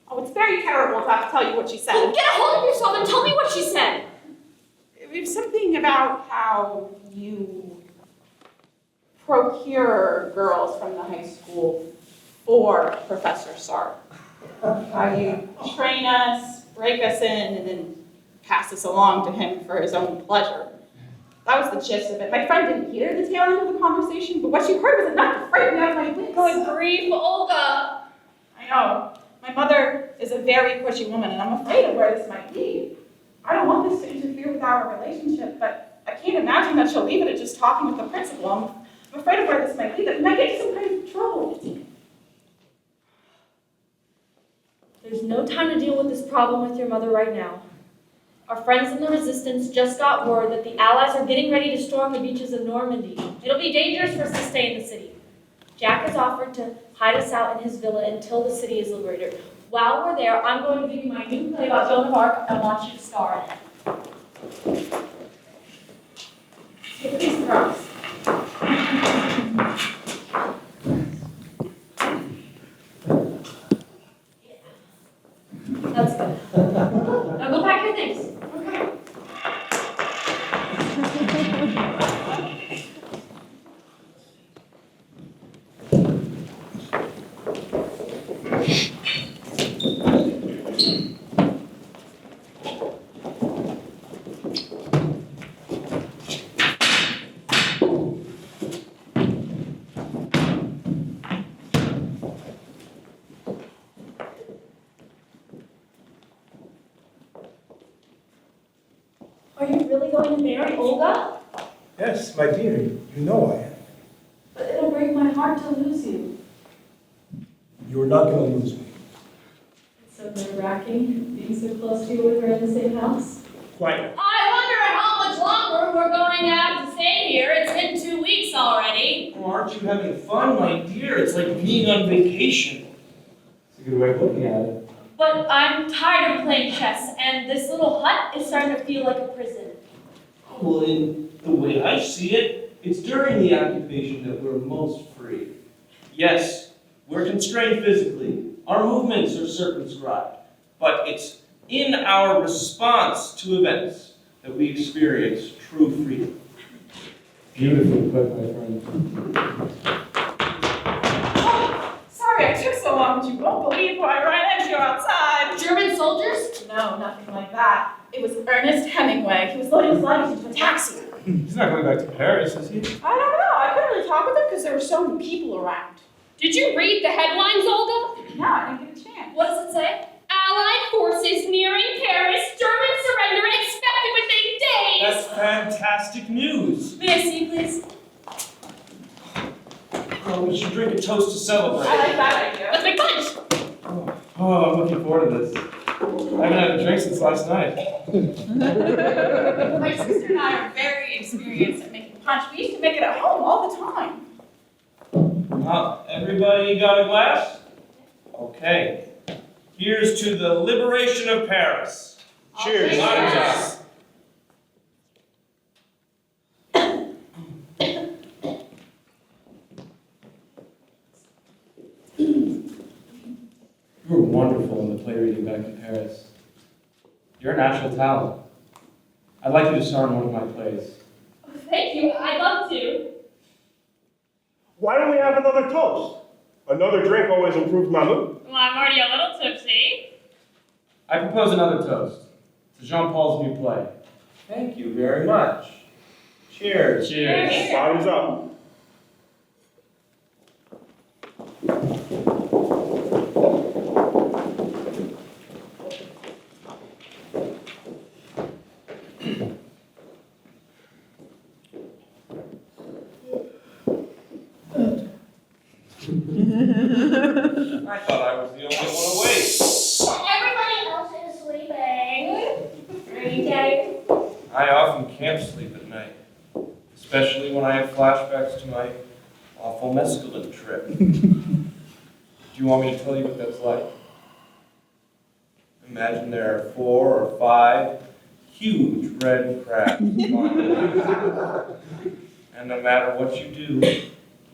Speaker 11: Oh, it's very terrible to have to tell you what she said.
Speaker 3: Well, get a hold of yourself and tell me what she said.
Speaker 11: It was something about how you procure girls from the high school for Professor Sartre. How you train us, break us in, and then pass us along to him for his own pleasure. That was the gist of it. My friend didn't hear the tail end of the conversation, but what she heard was enough to frighten me out of my wits.
Speaker 3: Good grief, Olga.
Speaker 11: I know. My mother is a very pushy woman, and I'm afraid of where this might lead. I don't want this to interfere with our relationship, but I can't imagine that she'll leave it at just talking with the principal. I'm afraid of where this might lead. That we might get into some kind of trouble.
Speaker 7: There's no time to deal with this problem with your mother right now. Our friends in the resistance just got word that the Allies are getting ready to storm the beaches of Normandy. It'll be dangerous for us to stay in the city. Jack has offered to hide us out in his villa until the city is liberated. While we're there, I'm going to give you my new play about Joan of Arc. I want you to star in it. Take these props. That's good. Now go pack your things. Okay. Are you really going to marry Olga?
Speaker 10: Yes, my dear, you know I am.
Speaker 7: But it'll break my heart to lose you.
Speaker 10: You're not going to lose me.
Speaker 7: It's so nerve-wracking, being so close to you with her in the same house.
Speaker 10: Quite.
Speaker 3: I wonder how much longer we're going to have to stay here. It's been 2 weeks already.
Speaker 4: Oh, aren't you having fun, my dear? It's like being on vacation.
Speaker 9: It's a good way of looking at it.
Speaker 3: But I'm tired of playing chess, and this little hut is starting to feel like a prison.
Speaker 4: Well, in the way I see it, it's during the occupation that we're most free. Yes, we're constrained physically. Our movements are circumscribed. But it's in our response to events that we experience true freedom.
Speaker 9: Beautifully put, my friend.
Speaker 11: Sorry I took so long, but you won't believe who I ran into outside.
Speaker 3: German soldiers?
Speaker 11: No, nothing like that. It was Ernest Hemingway. He was loading his luggage into a taxi.
Speaker 9: He's not going back to Paris, is he?
Speaker 11: I don't know. I couldn't really talk with him because there were so many people around.
Speaker 3: Did you read the headlines, Olga?
Speaker 11: No, I didn't get a chance.
Speaker 3: What does it say? Allied forces nearing Paris, German surrender expected within days.
Speaker 4: That's fantastic news.
Speaker 3: May I see, please?
Speaker 4: Oh, we should drink a toast to celebrate.
Speaker 11: I like that idea.
Speaker 3: Let's make punch.
Speaker 9: Oh, I'm looking forward to this. I haven't had a drink since last night.
Speaker 11: My sister and I are very experienced at making punch. We used to make it at home all the time.
Speaker 4: Everybody got a glass? Okay. Here's to the liberation of Paris.
Speaker 10: Cheers.
Speaker 4: Cheers.
Speaker 9: were wonderful in the play reading back in Paris. You're a natural talent. I'd like you to star in one of my plays.
Speaker 2: Thank you, I'd love to.
Speaker 10: Why don't we have another toast? Another drink always improves my mood.
Speaker 8: Well, I'm already a little tipsy.
Speaker 9: I propose another toast to Jean Paul's new play.
Speaker 4: Thank you very much. Cheers.
Speaker 9: Cheers.
Speaker 10: Bottoms up.
Speaker 4: I thought I was the only one awake.
Speaker 2: Everybody else is sleeping. Are you tired?
Speaker 4: I often can't sleep at night, especially when I have flashbacks to my awful mescaline trip. Do you want me to tell you what that's like? Imagine there are 4 or 5 huge red crabs on it. And no matter what you do,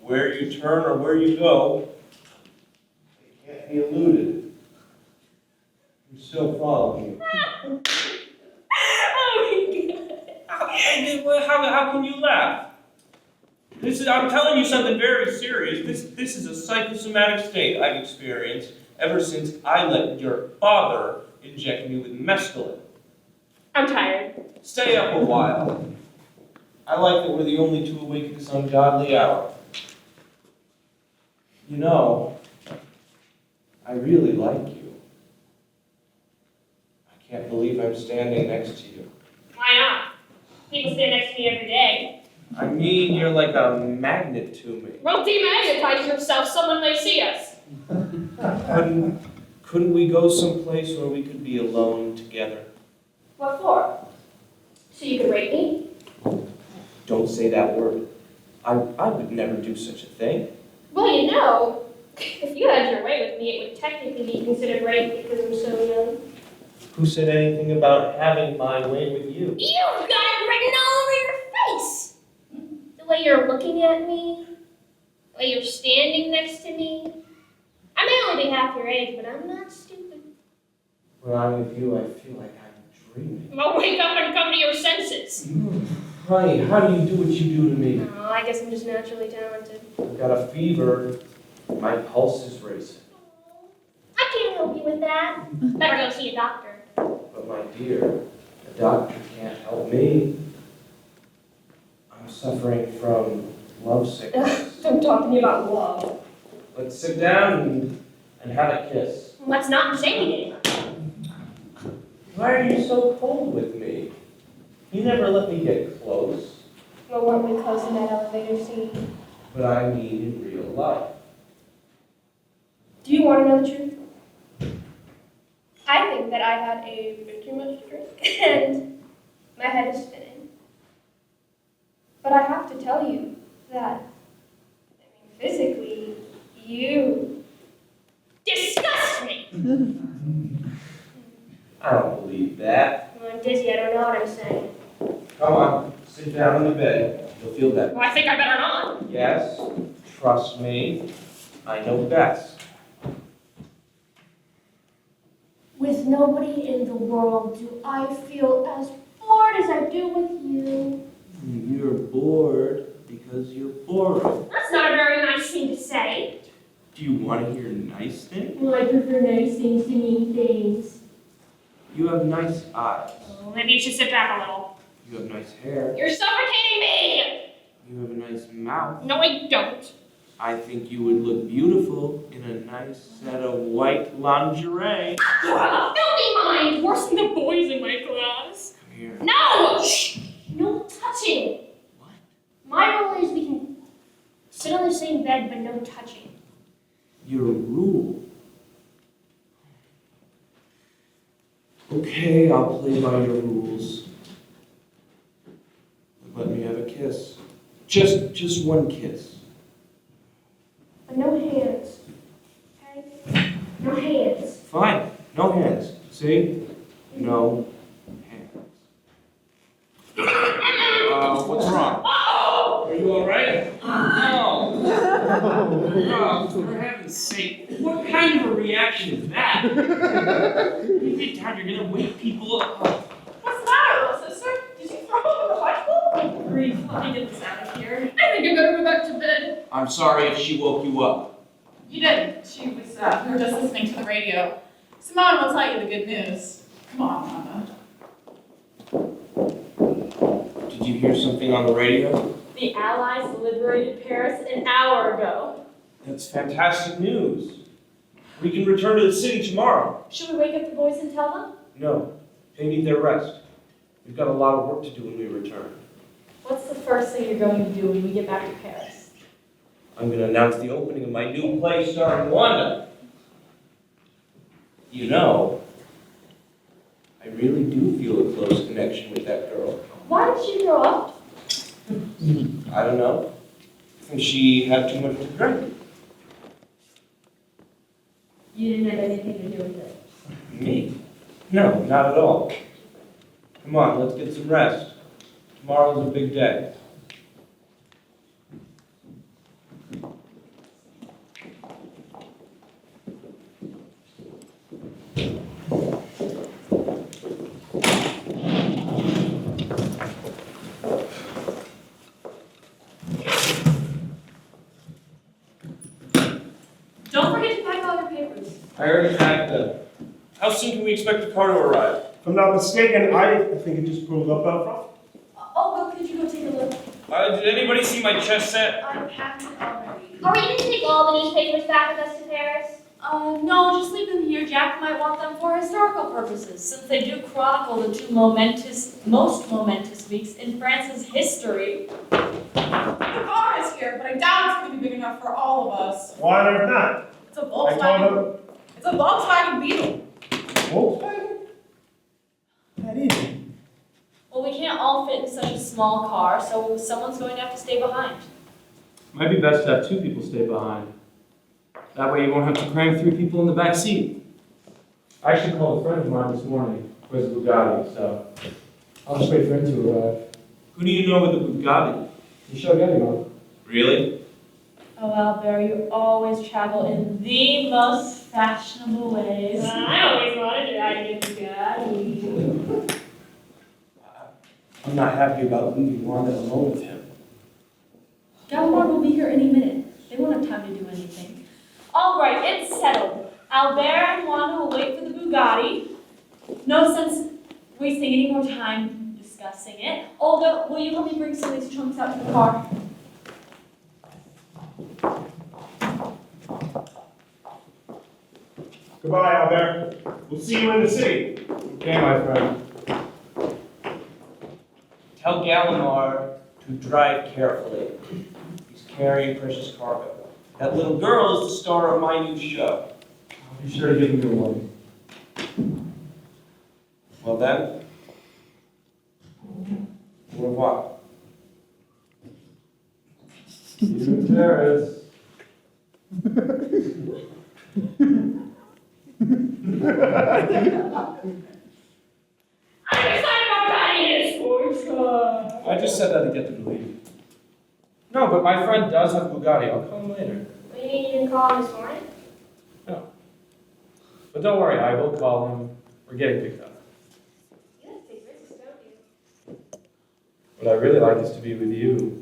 Speaker 4: where you turn or where you go, they can't be eluded. You still follow me. How can you laugh? I'm telling you something very serious. This is a psychosomatic state I've experienced ever since I let your father inject me with mescaline.
Speaker 2: I'm tired.
Speaker 4: Stay up a while. I like that we're the only two awake at this ungodly hour. You know, I really like you. I can't believe I'm standing next to you.
Speaker 2: Why not? People stand next to me every day.
Speaker 4: I mean, you're like a magnet to me.
Speaker 2: Well, demagnetize yourself, someone may see us.
Speaker 4: Couldn't we go someplace where we could be alone together?
Speaker 2: What for? So you could rape me?
Speaker 4: Don't say that word. I would never do such a thing.
Speaker 2: Well, you know, if you had your way with me, it would technically be considered rape because I'm so young.
Speaker 4: Who said anything about having my way with you?
Speaker 2: You've got it written all over your face! The way you're looking at me, the way you're standing next to me. I may only be half your age, but I'm not stupid.
Speaker 4: When I'm with you, I feel like I'm dreaming.
Speaker 2: Well, wake up and come to your senses.
Speaker 4: Honey, how do you do what you do to me?
Speaker 2: Oh, I guess I'm just naturally talented.
Speaker 4: I've got a fever. My pulse is racing.
Speaker 2: I can't help you with that. Better go see a doctor.
Speaker 4: But my dear, a doctor can't help me. I'm suffering from love sickness.
Speaker 2: Don't talk to me about love.
Speaker 4: Let's sit down and have a kiss.
Speaker 2: Let's not say anything.
Speaker 4: Why are you so cold with me? You never let me get close.
Speaker 2: Well, weren't we close in that elevator scene?
Speaker 4: But I mean in real life.
Speaker 2: Do you want to know the truth? I think that I had a bit too much to drink and my head is spinning. But I have to tell you that, physically, you disgust me.
Speaker 4: I don't believe that.
Speaker 2: Well, I'm dizzy, I don't know what I'm saying.
Speaker 4: Come on, sit down on the bed. You'll feel better.
Speaker 2: Well, I think I better not.
Speaker 4: Yes, trust me. I know best.
Speaker 2: With nobody in the world do I feel as bored as I do with you.
Speaker 4: You're bored because you're boring.
Speaker 2: That's not a very nice thing to say.
Speaker 4: Do you want to hear nice things?
Speaker 2: Well, I prefer nice things to mean things.
Speaker 4: You have nice eyes.
Speaker 2: Well, maybe you should sit back a little.
Speaker 4: You have nice hair.
Speaker 2: You're suffocating me!
Speaker 4: You have a nice mouth.
Speaker 2: No, I don't.
Speaker 4: I think you would look beautiful in a nice set of white lingerie.
Speaker 2: You have a filthy mind! Worse than the boys in my class.
Speaker 4: Come here.
Speaker 2: No! Shh! No touching.
Speaker 4: What?
Speaker 2: My rule is we can sit on the same bed, but no touching.
Speaker 4: Your rule. Okay, I'll play by your rules. Let me have a kiss. Just one kiss.
Speaker 2: But no hands. Okay? No hands.
Speaker 4: Fine. No hands. See? No hands. What's wrong? Are you all right? No. Oh, for heaven's sake, what kind of a reaction is that? You think, Dad, you're gonna wake people up?
Speaker 11: What's the matter, little sister? Did you throw up in the punch bowl?
Speaker 3: Grief, let me get this out of here.
Speaker 2: I think I better go back to bed.
Speaker 1: I'm sorry if she woke you up.
Speaker 11: You didn't. She was, we were just listening to the radio. Simone will tell you the good news. Come on, Mama.
Speaker 4: Did you hear something on the radio?
Speaker 7: The Allies liberated Paris an hour ago.
Speaker 4: That's fantastic news. We can return to the city tomorrow.
Speaker 7: Should we wake up the boys and tell them?
Speaker 4: No, they need their rest. We've got a lot of work to do when we return.
Speaker 7: What's the first thing you're going to do when we get back to Paris?
Speaker 4: I'm going to announce the opening of my new play starring Wanda. You know, I really do feel a close connection with that girl.
Speaker 7: Why did she grow up?
Speaker 4: I don't know. I think she had too much to drink.
Speaker 7: You didn't have anything to do with it.
Speaker 4: Me? No, not at all. Come on, let's get some rest. Tomorrow's a big day.
Speaker 7: Don't forget to pack all your papers.
Speaker 4: I already packed them. How soon can we expect the car to arrive?
Speaker 10: If I'm not mistaken, I think it just pulled up out front.
Speaker 7: Oh, well, could you go take a look?
Speaker 4: Did anybody see my chess set?
Speaker 7: I packed it already.
Speaker 2: Are we going to take all the newspapers back with us to Paris?
Speaker 7: No, just leave them here. Jack might want them for historical purposes, since they do chronicle the two most momentous weeks in France's history.
Speaker 11: The car is here, but I doubt it's going to be big enough for all of us.
Speaker 10: Why on earth not?
Speaker 11: It's a
Speaker 10: I
Speaker 11: Volkswagen.
Speaker 10: told
Speaker 11: It's a Volkswagen Beetle.
Speaker 10: Volkswagen? That is.
Speaker 7: Well, we can't all fit in such a small car, so someone's going to have to stay behind.
Speaker 9: Might be best to have two people stay behind. That way you won't have to cram three people in the back seat. I actually called a friend of mine this morning who has a Bugatti, so I'll just wait for him to arrive.
Speaker 4: Who do you know with a Bugatti?
Speaker 9: You should get him on.
Speaker 4: Really?
Speaker 7: Oh, Albert, you always travel in the most fashionable ways.
Speaker 2: I always wanted to ride in a Bugatti.
Speaker 4: I'm not happy about leaving Wanda alone with him.
Speaker 7: Gallimard will be here any minute. They won't have time to do anything. All right, it's settled. Albert and Wanda will wait for the Bugatti. No sense wasting any more time discussing it. Olga, will you help me bring some of these trunks out to the car?
Speaker 10: Goodbye, Albert. We'll see you in the city.
Speaker 9: Okay, my friend.
Speaker 4: Tell Gallimard to drive carefully. He's carrying precious cargo. That little girl is the star of my new show.
Speaker 9: I'll be sure to give him your warning.
Speaker 4: Well then, au revoir.
Speaker 9: See you in Paris.
Speaker 2: I'm excited about riding in a sports car.
Speaker 9: I just said that to get them to leave. No, but my friend does have a Bugatti. I'll call him later.
Speaker 2: You mean you didn't call him this morning?
Speaker 9: No. But don't worry, I will call him. We're getting picked up.
Speaker 2: You like to take risks, don't you?
Speaker 9: What I really like is to be with you.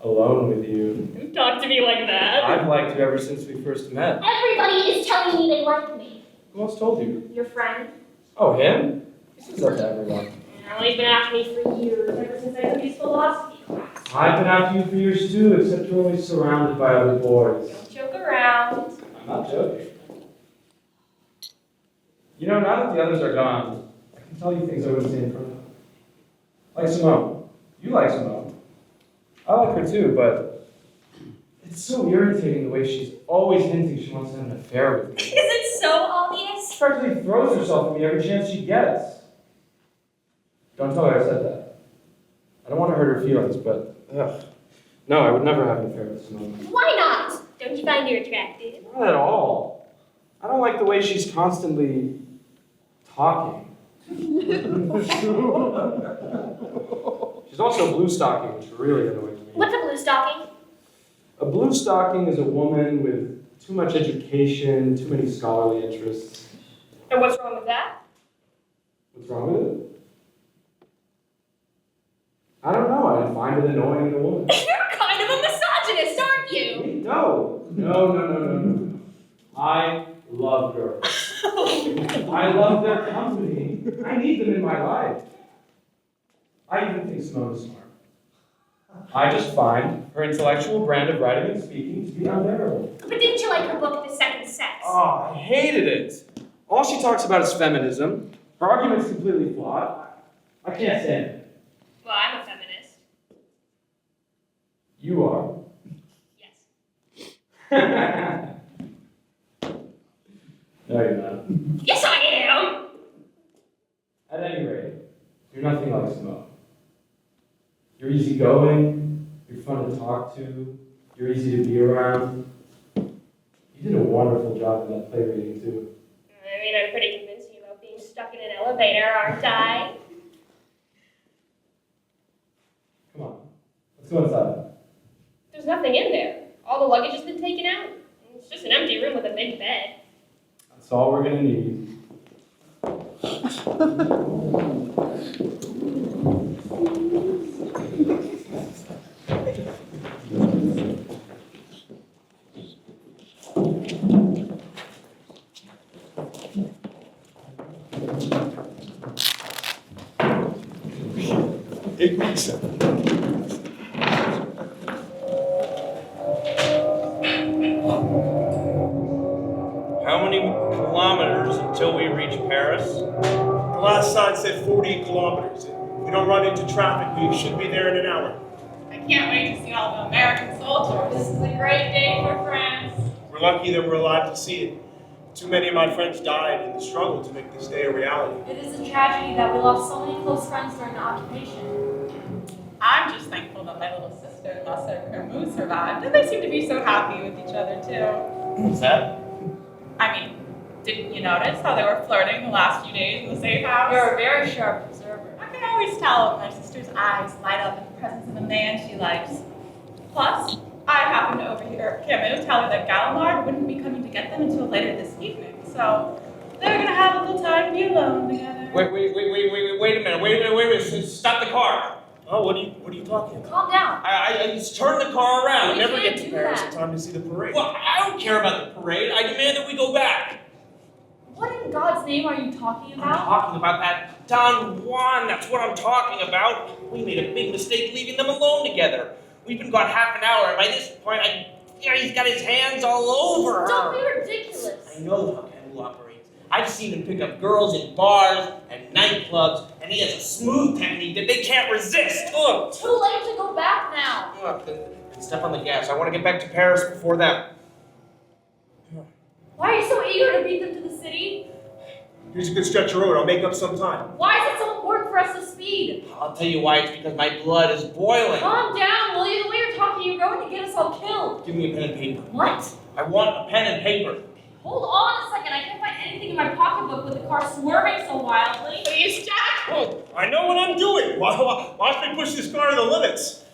Speaker 9: Alone with you.
Speaker 2: Don't talk to me like that.
Speaker 9: I've liked you ever since we first met.
Speaker 2: Everybody is telling me they like me.
Speaker 9: Who else told you?
Speaker 2: Your friend?
Speaker 9: Oh, him? He says that to everyone.
Speaker 2: Well, he's been after me for years, ever since I took his philosophy class.
Speaker 9: I've been after you for years too, except you're always surrounded by other boys.
Speaker 2: Don't joke around.
Speaker 9: I'm not joking. You know, now that the others are gone, I can tell you things I wouldn't say in front of them. Like Simone. You like Simone. I like her too, but it's so irritating the way she's always hinting she wants to have an affair with me.
Speaker 3: Is it so obvious?
Speaker 9: She practically throws herself at me every chance she gets. Don't tell her I said that. I don't want to hurt her feelings, but ugh. No, I would never have an affair with Simone.
Speaker 2: Why not? Don't you find her attractive?
Speaker 9: Not at all. I don't like the way she's constantly talking. She's also blue stocking, which really annoys me.
Speaker 2: What's a blue stocking?
Speaker 9: A blue stocking is a woman with too much education, too many scholarly interests.
Speaker 2: And what's wrong with that?
Speaker 9: What's wrong with it? I don't know. I find it annoying in a woman.
Speaker 2: You're kind of a misogynist, aren't you?
Speaker 9: No. I love girls. I love their company. I need them in my life. I even think Simone is smart. I just find her intellectual brand of writing and speaking to be unbearable.
Speaker 2: But didn't you like her book, The Second Sex?
Speaker 9: Oh, I hated it. All she talks about is feminism. Her argument's completely flawed. I can't stand it.
Speaker 2: Well, I'm a feminist.
Speaker 9: You are.
Speaker 2: Yes.
Speaker 9: No, you're not.
Speaker 2: Yes, I am!
Speaker 9: At any rate, you're nothing like Simone. You're easygoing, you're fun to talk to, you're easy to be around. You did a wonderful job in that play reading, too.
Speaker 2: I mean, I'm pretty convincing about being stuck in an elevator, aren't I?
Speaker 9: Come on, let's go inside.
Speaker 2: There's nothing in there. All the luggage has been taken out. It's just an empty room with a big bed.
Speaker 9: That's all we're gonna need.
Speaker 10: How many kilometers until we reach Paris? The last sign said 40 kilometers. If we don't run into traffic, we should be there in an hour.
Speaker 11: I can't wait to see all the American soldiers.
Speaker 3: This is a great day for France.
Speaker 10: We're lucky that we're alive to see it. Too many of my friends died in the struggle to make this day a reality.
Speaker 7: It is a tragedy that we lost so many close friends during the occupation.
Speaker 11: I'm just thankful that my little sister, Marcel Camus, survived, and they seem to be so happy with each other too.
Speaker 10: What's that?
Speaker 11: I mean, didn't you notice how they were flirting the last few days in the safe house?
Speaker 7: You're a very sharp observer.
Speaker 11: I can always tell when my sister's eyes light up in the presence of a man she likes. Plus, I happened to overhear Camus tell her that Gallimard wouldn't be coming to get them until later this evening, so they're gonna have a little time to be alone together.
Speaker 4: Wait a minute. Stop the car.
Speaker 10: Oh, what are you talking about?
Speaker 7: Calm down.
Speaker 4: I just turn the car around.
Speaker 7: You
Speaker 10: Never
Speaker 7: can't
Speaker 10: get to
Speaker 7: do
Speaker 10: Paris
Speaker 7: that.
Speaker 10: in time to see the parade.
Speaker 4: Well, I don't care about the parade. I demand that we go back.
Speaker 7: What in God's name are you talking
Speaker 4: I'm
Speaker 7: about?
Speaker 4: talking about that Don Juan. That's what I'm talking about. We made a big mistake leaving them alone together. We've been gone half an hour, and by this point, he's got his hands all over her.
Speaker 7: Don't be ridiculous.
Speaker 4: I know how Camus operates. I've seen him pick up girls in bars and nightclubs, and he has a smooth technique that they can't resist. Ugh.
Speaker 7: Too late to go back now.
Speaker 4: Look, then step on the gas. I want to get back to Paris before that.
Speaker 7: Why are you so eager to beat them to the city?
Speaker 10: Here's a good stretch of road. I'll make up some time.
Speaker 7: Why is it so important for us to speed?
Speaker 4: I'll tell you why. It's because my blood is boiling.
Speaker 7: Calm down, will you? The way you're talking, you're going to get us all killed.
Speaker 4: Give me a pen and paper.
Speaker 7: What?
Speaker 4: I want a pen and paper.
Speaker 7: Hold on a second. I can't find anything in my pocketbook with the car swerving so wildly.
Speaker 11: Please, Jack!
Speaker 10: Oh, I know what I'm doing. Watch me push this car to the limits.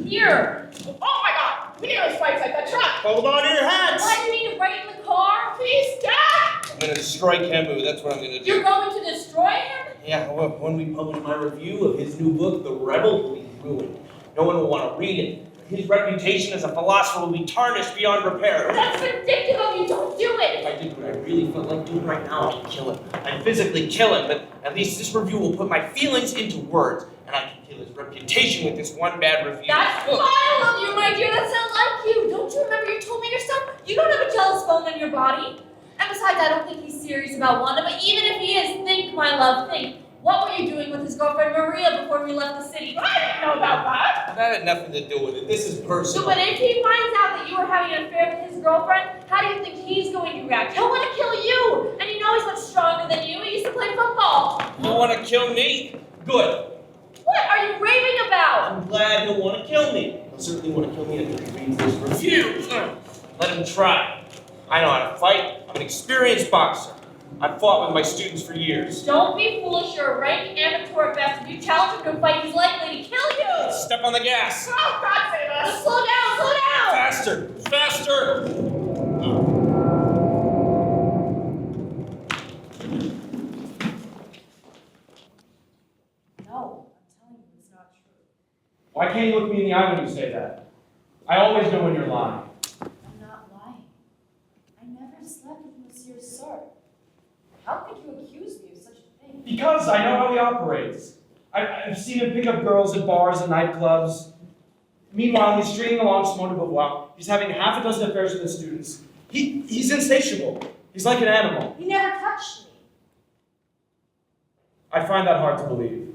Speaker 7: Here.
Speaker 11: Oh my god! We need those spikes like that truck!
Speaker 10: Hold on to your hats.
Speaker 7: Why do you need it right in the car?
Speaker 11: Please, Jack!
Speaker 4: I'm going to destroy Camus. That's what I'm going to do.
Speaker 7: You're going to destroy him?
Speaker 4: Yeah, well, when we publish my review of his new book, The Rebel, will be ruined. No one will want to read it. His reputation as a philosopher will be tarnished beyond repair.
Speaker 7: That's vindictive of you. Don't do
Speaker 4: If
Speaker 7: it.
Speaker 4: I did what I really felt like doing right now, I'd kill him. I'd physically kill him, but at least this review will put my feelings into words, and I can kill his reputation with this one bad review.
Speaker 7: That's
Speaker 4: Look,
Speaker 7: vile of you, my dear. That's not like you. Don't you remember you told me yourself you don't have a jealous bone in your body? And besides, I don't think he's serious about Wanda, but even if he is, think, my love, think. What were you doing with his girlfriend Maria before we left the city?
Speaker 11: I didn't know about that!
Speaker 4: that had nothing to do with it. This is personal.
Speaker 7: So, but if he finds out that you were having an affair with his girlfriend, how do you think he's going to react? He'll want to kill you! And you know he's much stronger than you. He used to play football.
Speaker 4: You want to kill me? Good.
Speaker 7: What are you raving about?
Speaker 4: I'm glad he'll want to kill me. He'll certainly want to kill me after he reads this review. Let him try. I know how to fight. I'm an experienced boxer.
Speaker 10: I've fought with my students for years.
Speaker 3: Don't be foolish, you're a rank amateur at best. If you challenge him to a fight, he's likely to kill you!
Speaker 10: Step on the gas.
Speaker 8: Oh, God save us!
Speaker 3: Slow down, slow down!
Speaker 10: Faster, faster!
Speaker 7: No, I'm telling you, it's not true.
Speaker 9: Why can't you look me in the eye when you say that? I always know when you're lying.
Speaker 7: I'm not lying. I never slept with Monsieur Sartre. How could you accuse me of such a thing?
Speaker 9: Because I know how he operates. I've seen him pick up girls at bars and nightclubs. Meanwhile, he's stringing along Simone de Beauvoir. He's having half a dozen affairs with his students. He's insatiable. He's like an animal.
Speaker 2: You never touched me.
Speaker 9: I find that hard to believe.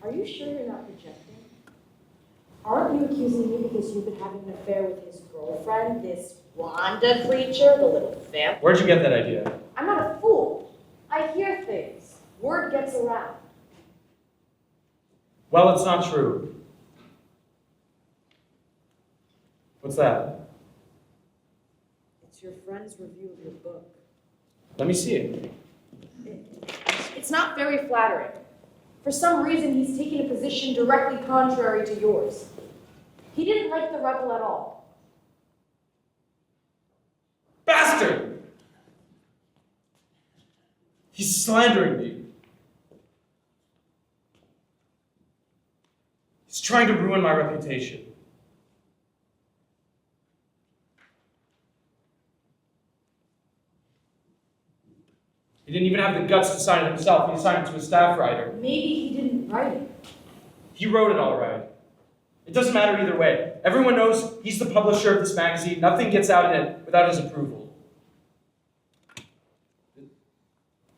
Speaker 2: Are you sure you're not projecting? Aren't you accusing me because you've been having an affair with his girlfriend, this Wanda creature, the little vamp?
Speaker 9: Where'd you get that idea?
Speaker 2: I'm not a fool. I hear things. Word gets around.
Speaker 9: Well, it's not true. What's that?
Speaker 2: It's your friend's review of your book.
Speaker 9: Let me see it.
Speaker 2: It's not very flattering. For some reason, he's taking a position directly contrary to yours. He didn't like the rebel at all.
Speaker 9: Bastard! He's slandering me. He's trying to ruin my reputation. He didn't even have the guts to sign it himself. He assigned it to a staff writer.
Speaker 2: Maybe he didn't write it.
Speaker 9: He wrote it all right. It doesn't matter either way. Everyone knows he's the publisher of this magazine. Nothing gets out in it without his approval.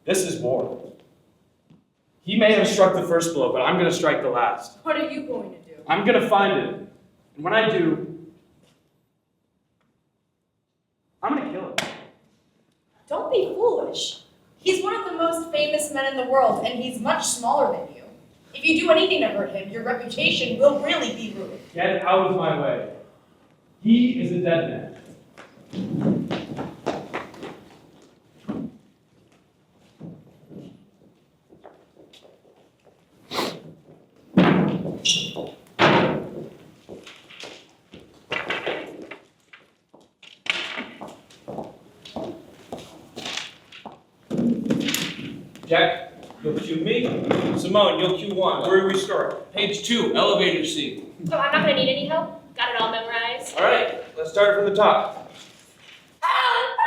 Speaker 9: This is war. He may have struck the first blow, but I'm going to strike the last.
Speaker 2: What are you going to do?
Speaker 9: I'm going to find it. And when I do, I'm going to kill him.
Speaker 7: Don't be foolish. He's one of the most famous men in the world, and he's much smaller than you. If you do anything to hurt him, your reputation will really be ruined.
Speaker 9: Get out of my way. He is a dead man.
Speaker 10: Jack, you'll cue me. Simone, you'll cue one. Where do we start?
Speaker 4: Page 2, elevator scene.
Speaker 2: So I'm not going to need any help? Got it all memorized?
Speaker 10: All right, let's start from the top.
Speaker 3: Help!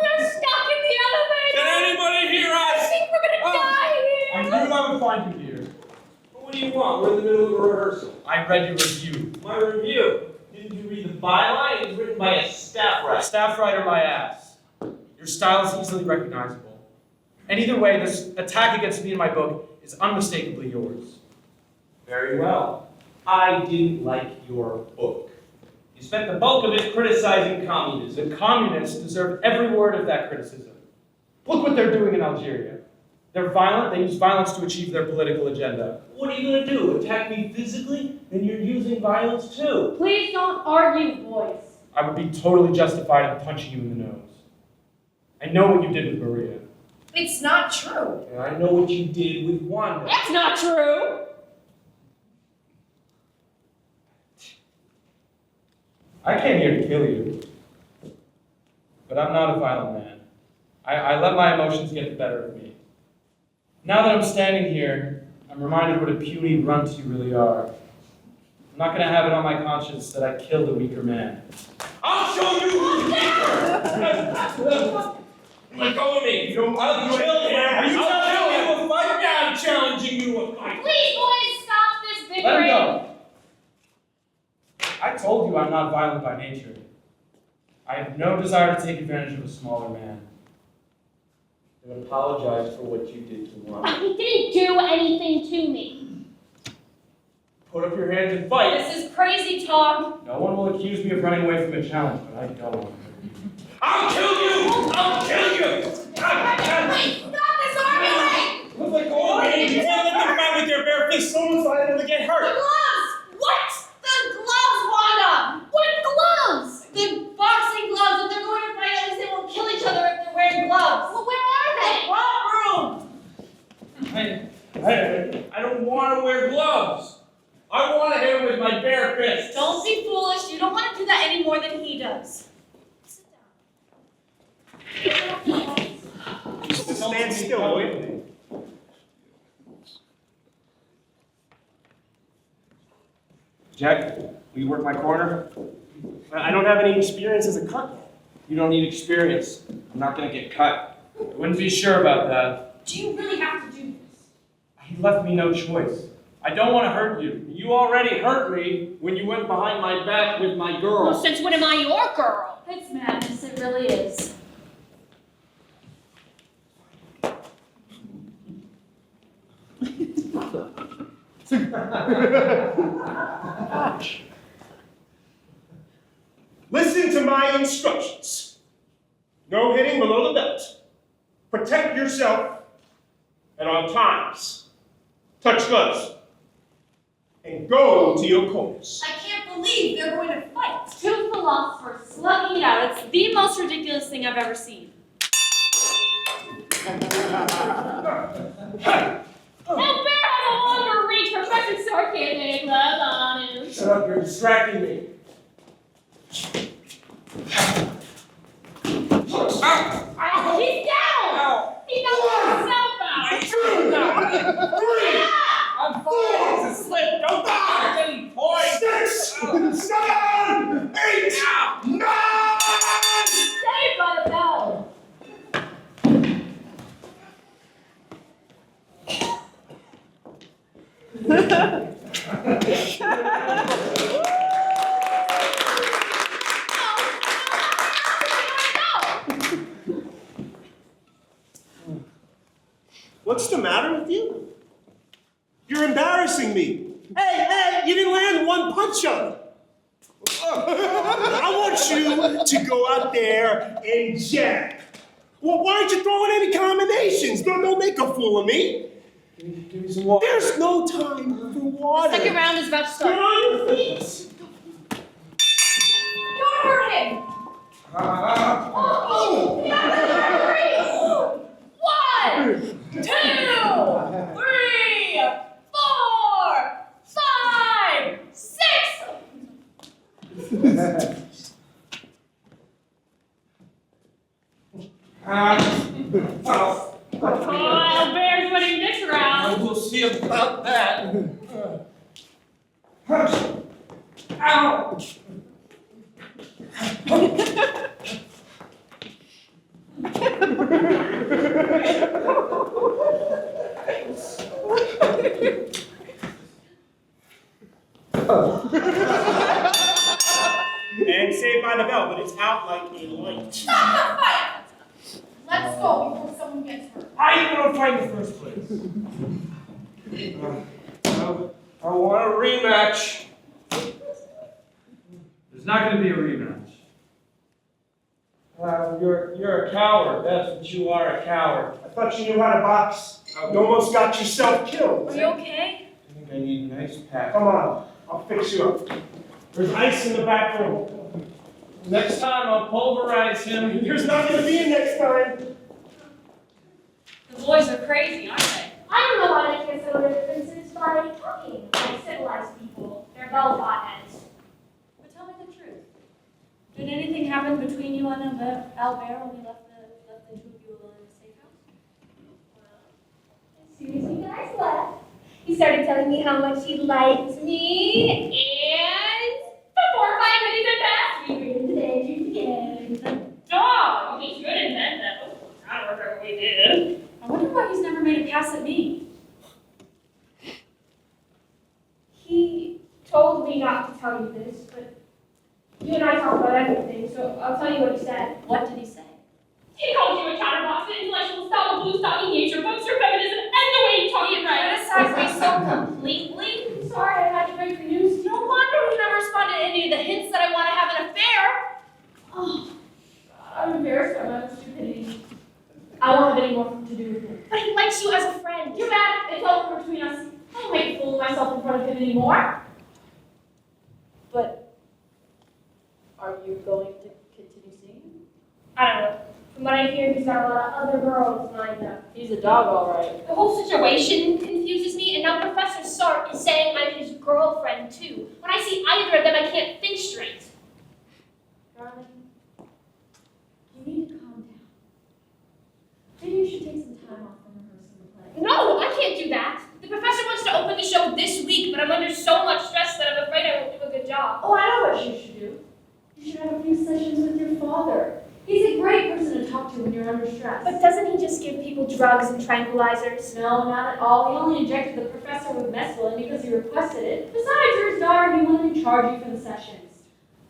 Speaker 3: We're stuck in the elevator!
Speaker 10: Can anybody hear
Speaker 3: I
Speaker 10: us?
Speaker 3: think we're gonna die here!
Speaker 9: I knew I would find you here.
Speaker 10: What do you want? We're in the middle of a rehearsal.
Speaker 9: I read your review.
Speaker 10: My review. Didn't you read the byline? It was written by a staff writer.
Speaker 9: Staff writer, my ass. Your style is easily recognizable. And either way, this attack against me in my book is unmistakably yours.
Speaker 10: Very well. I didn't like your book. You spent the bulk of it criticizing communism.
Speaker 9: The communists deserve every word of that criticism. Look what they're doing in Algeria. They're violent, they use violence to achieve their political agenda.
Speaker 10: What are you going to do? Attack me physically? Then you're using violence too.
Speaker 2: Please don't argue, boys.
Speaker 9: I would be totally justified in punching you in the nose. I know what you did with Maria.
Speaker 7: It's not true.
Speaker 10: And I know what you did with Wanda.
Speaker 3: That's not true!
Speaker 9: I came here to kill you. But I'm not a violent man. I let my emotions get the better of me. Now that I'm standing here, I'm reminded what a puny runt you really are. I'm not going to have it on my conscience that I killed a weaker man.
Speaker 10: I'll show you who's weaker! Let go of me! I'll kill you! I'll kill you a fight! I'm challenging you to a fight!
Speaker 2: Please, boys, stop this bickering.
Speaker 9: Let him go. I told you I'm not violent by nature. I have no desire to take advantage of a smaller man.
Speaker 10: And apologize for what you did to Wanda.
Speaker 2: He didn't do anything to me.
Speaker 10: Put up your hands and fight!
Speaker 3: This is crazy talk.
Speaker 9: No one will accuse me of running away from a challenge, but I don't.
Speaker 10: I'll kill you! I'll kill you!
Speaker 2: Wait, stop this army!
Speaker 10: Look like old man. You can't let them fight with their bare fists. Someone's liable to get
Speaker 3: The
Speaker 10: hurt.
Speaker 3: gloves! What? The gloves, Wanda!
Speaker 2: What gloves?
Speaker 3: The boxing gloves, if they're going to fight, at least they won't kill each other if they're wearing
Speaker 10: still, will you? Jack, will you work my corner? I don't have any experience as a cut.
Speaker 4: You don't need experience. I'm not gonna get cut. I wouldn't be sure about that.
Speaker 3: Do you really have to do this?
Speaker 4: He left me no choice. I don't want to hurt you. You already hurt me when you went behind my back with my girl.
Speaker 2: Well, since when am I your girl?
Speaker 7: It's madness, it really is.
Speaker 10: Listen to my instructions. No hitting below the belt. Protect yourself at all times. Touch gloves. And go to your corners.
Speaker 3: I can't believe they're going to fight. Two philosophers slugging it out. It's the most ridiculous thing I've ever seen.
Speaker 2: That bear has a longer reach. Professor Sartre can't make love on him.
Speaker 4: Shut up, you're distracting me.
Speaker 2: He's down! He knocked himself out!
Speaker 4: I'm falling. It's a slip. Don't die. Any point.
Speaker 10: 6, 7, 8, 9!
Speaker 2: Saved by the bell!
Speaker 10: What's the matter with you? You're embarrassing me. Hey, you didn't land one punch on me. I want you to go out there and jab. Well, why aren't you throwing any combinations? Don't make a fool of me.
Speaker 4: Give me some water.
Speaker 10: There's no time for water.
Speaker 3: Second round is about to
Speaker 10: Get
Speaker 3: start.
Speaker 10: on your feet.
Speaker 3: Don't hurt him.
Speaker 10: Oh.
Speaker 3: One, two, three, 4, 5, 6.
Speaker 2: Oh, Bear's winning this round.
Speaker 4: We'll see about that. Ow!
Speaker 10: And Saved by the Bell, but it's out like a light.
Speaker 3: Stop the fight. Let's go before someone gets hurt.
Speaker 4: Why are you gonna fight in the first place? I want a rematch.
Speaker 9: There's not gonna be a rematch.
Speaker 4: You're a coward. That's what you are, a coward.
Speaker 10: I thought you knew how to box. You almost got yourself killed.
Speaker 3: Are you okay?
Speaker 4: I think I need an ice pack.
Speaker 10: Come on, I'll fix you up. There's ice in the back room.
Speaker 4: Next time I'll pulverize him.
Speaker 10: There's not gonna be a next time.
Speaker 3: The boys are crazy, aren't they?
Speaker 2: I don't know why they can't settle their differences by talking like civilized people. They're bell potheads.
Speaker 3: But tell me the truth. Did anything happen between you and Albert when you left the two of you alone in the safe house?
Speaker 2: As soon as you guys left, he started telling me how much he liked me, and before 5 minutes had passed, we were in the bedroom together.
Speaker 3: Dog! He should invent that. I don't remember what we did. I wonder why he's never made a pass at me.
Speaker 2: He told me not to tell you this, but you and I talk about everything, so I'll tell you what he said.
Speaker 3: What did he say?
Speaker 2: He called you a chatterbox, an intellectual style, blue stocking nature, books your feminism, and the way you talk it right.
Speaker 3: Criticize me so completely?
Speaker 2: I'm sorry, I had to break the news.
Speaker 3: No wonder he never responded to any of the hints that I want to have an affair.
Speaker 2: Oh, God, I'm embarrassed by my own stupidity. I won't have any more to do with him.
Speaker 3: But he likes you as a friend.
Speaker 2: Too bad, it's over between us. I don't make a fool of myself in front of him anymore.
Speaker 7: But are you going to continue seeing him?
Speaker 2: I don't know. From what I hear, he's got a lot of other girls lined up.
Speaker 7: He's a dog, all right.
Speaker 2: The whole situation confuses me, and now Professor Sartre is saying I'm his girlfriend, too. When I see either of them, I can't think straight.
Speaker 7: Darling, you need to calm down. Maybe you should take some time off know what you should do. You should have a few sessions with your father. He's a great person to talk to when you're under stress.
Speaker 2: But doesn't he just give people drugs and tranquilizers?
Speaker 7: No, not at all. He only injected the professor with mescaline because he requested it. Besides, you're his daughter, he wanted to charge you for the sessions.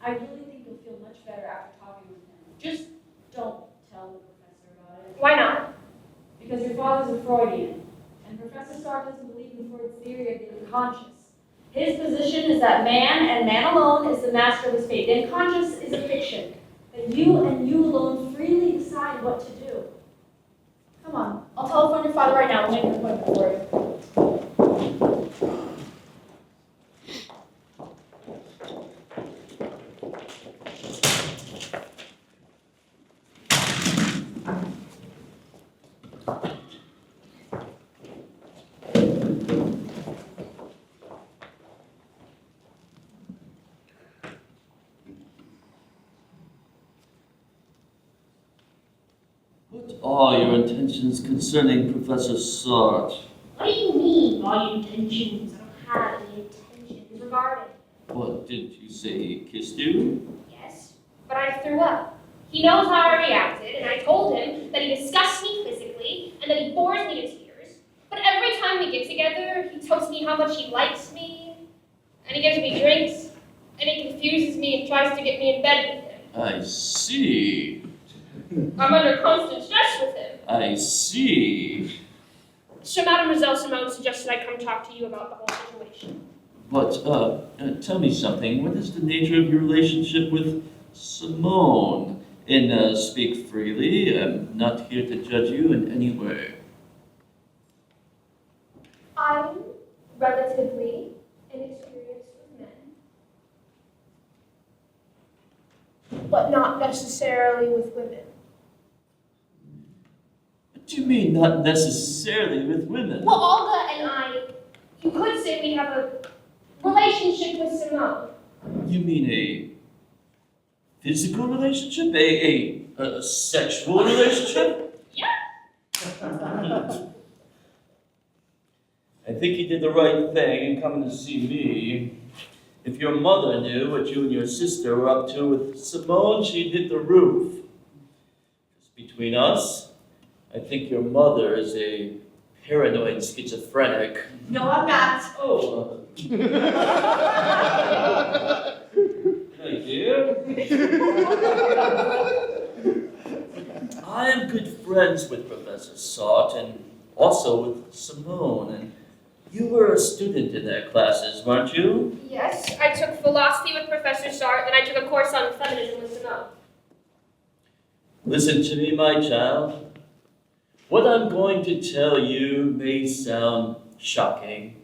Speaker 7: I really think you'll feel much better after talking with him. Just don't tell the professor about it.
Speaker 2: Why not?
Speaker 7: Because your father's a Freudian, and Professor Sartre doesn't believe in Freud's theory of the unconscious. His position is that man, and man alone, is the master of his fate. The unconscious is a fiction. That you and you alone freely decide what to do. Come on, I'll telephone your father right now. We'll make an appointment for you.
Speaker 5: What are your intentions concerning Professor Sartre?
Speaker 2: What do you mean by intentions? I don't have any intentions regarding.
Speaker 5: What, did you say he kissed you?
Speaker 2: Yes, but I threw up. He knows how I reacted, and I told him that he disgusts me physically and that he bores me to tears. But every time we get together, he tells me how much he likes me, and he gives me drinks, and he confuses me and tries to get me in bed with him.
Speaker 5: I see.
Speaker 2: I'm under constant stress with him.
Speaker 5: I see.
Speaker 2: So Mademoiselle Simone suggested I come talk to you about the whole situation.
Speaker 5: But, tell me something. What is the nature of your relationship with Simone? And, speak freely. I'm not here to judge you in any way.
Speaker 2: I'm relatively inexperienced with men, but not necessarily with women.
Speaker 5: What do you mean, not necessarily with women?
Speaker 2: Well, Olga and I, you could say we have a relationship with Simone.
Speaker 5: You mean a physical relationship? A sexual relationship?
Speaker 2: Yeah.
Speaker 5: I think you did the right thing in coming to see me. If your mother knew what you and your sister were up to with Simone, she'd hit the roof. Just between us, I think your mother is a paranoid schizophrenic.
Speaker 7: No, I'm not.
Speaker 5: Oh. Hey, dear. I am good friends with Professor Sartre and also with Simone. And you were a student in their classes, weren't you?
Speaker 2: Yes, I took philosophy with Professor Sartre, and I took a course on feminism with Simone.
Speaker 5: Listen to me, my child. What I'm going to tell you may sound shocking,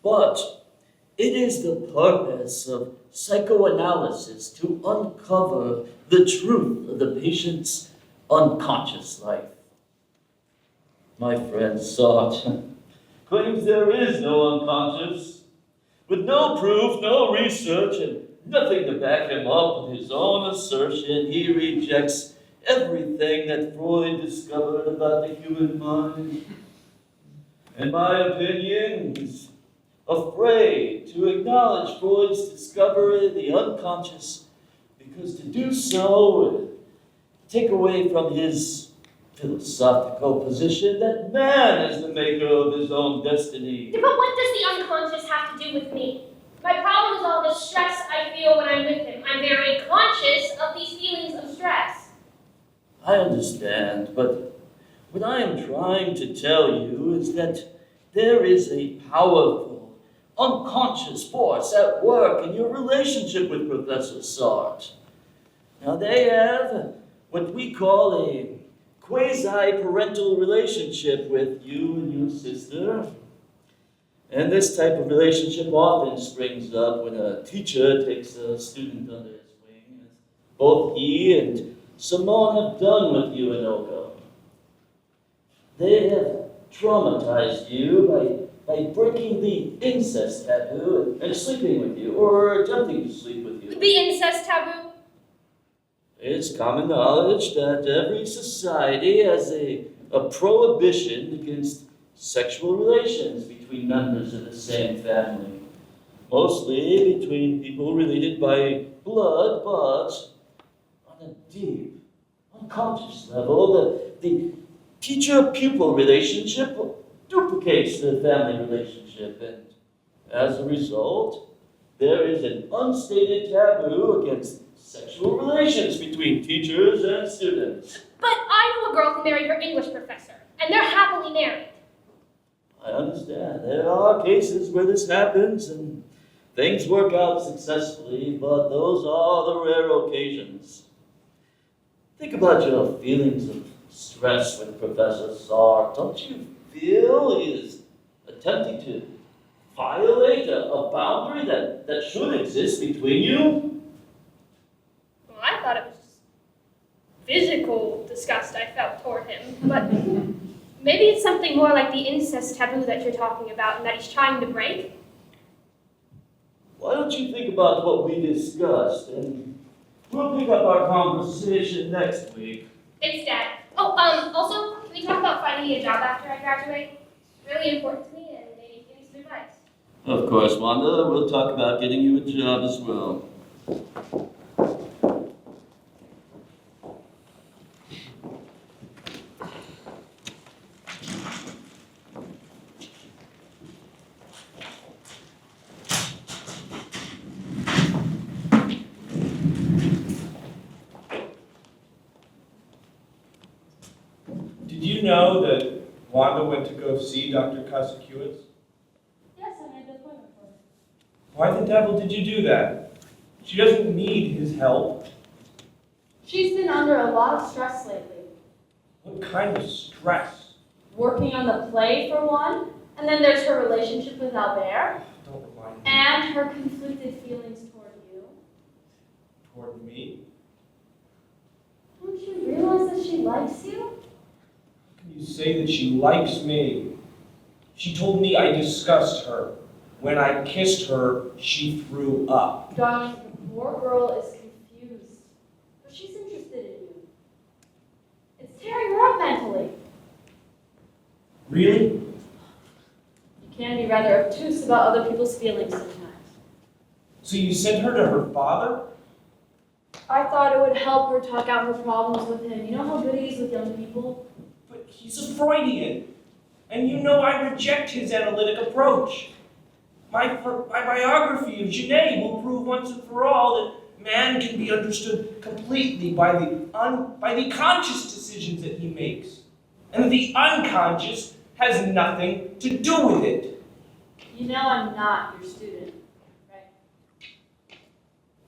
Speaker 5: but it is the purpose of psychoanalysis to uncover the truth of the patient's unconscious life. My friend Sartre claims there is no unconscious, with no proof, no research, and nothing to back him up with his own assertion. He rejects everything that Freud discovered about the human mind. In my opinion, he's afraid to acknowledge Freud's discovery of the unconscious because to do so would take away from his philosophical position that man is the maker of his own destiny.
Speaker 2: Yeah, but what does the unconscious have to do with me? My problem is all the stress I feel when I'm with him. I'm very conscious of these feelings of stress.
Speaker 5: I understand, but what I am trying to tell you is that there is a powerful, unconscious force at work in your relationship with Professor Sartre. Now, they have what we call a quasi-parental relationship with you and your sister. And this type of relationship often springs up when a teacher takes a student under his wing, as both he and Simone have done with you and Olga. They have traumatized you by breaking the incest taboo and sleeping with you, or attempting to sleep with you.
Speaker 2: The incest taboo?
Speaker 5: It's common knowledge that every society has a prohibition against sexual relations between members of the same family. mostly between people related by blood, but on a deep, unconscious level, the teacher-pupil relationship duplicates the family relationship, and as a result, there is an unstated taboo against sexual relations between teachers and students.
Speaker 2: But I know a girl who married her English professor, and they're happily married.
Speaker 5: I understand. There are cases where this happens and things work out successfully, but those are the rare occasions. Think about your feelings of stress with Professor Sartre. Don't you feel he is attempting to violate a boundary that should exist between you?
Speaker 2: Well, I thought it was just physical disgust I felt toward him, but maybe it's something more like the incest taboo that you're talking about and that he's trying to break.
Speaker 5: Why don't you think about what we discussed, and we'll pick up our conversation next week.
Speaker 2: Thanks, Dad. Oh, also, can we talk about finding me a job after I graduate? It's really important to me, and maybe give me some advice.
Speaker 5: Of course, Wanda. We'll talk about getting you a job as well.
Speaker 6: Did you know that Wanda went to go see Dr. Kasakiewicz?
Speaker 7: Yes, I made the appointment for her.
Speaker 6: Why the devil did you do that? She doesn't need his help.
Speaker 7: She's been under a lot of stress lately.
Speaker 6: What kind of stress?
Speaker 7: Working on the play, for one, and then there's her relationship with Albert,
Speaker 6: Don't remind me.
Speaker 7: and her conflicted feelings toward you.
Speaker 6: Toward me?
Speaker 7: Don't you realize that she likes you?
Speaker 6: How can you say that she likes me? She told me I disgust her. When I kissed her, she threw up.
Speaker 7: Darling, the poor girl is confused, but she's interested in you. It's tearing her up mentally.
Speaker 6: Really?
Speaker 7: You can be rather obtuse about other people's feelings sometimes.
Speaker 6: So you sent her to her father?
Speaker 7: I thought it would help her talk out her problems with him. You know how good he is with young people?
Speaker 6: But he's a Freudian. And you know I reject his analytic approach. My biography of Genet will prove once and for all that man can be understood completely by the conscious decisions that he makes. And that the unconscious has nothing to do with it.
Speaker 7: You know I'm not your student, right?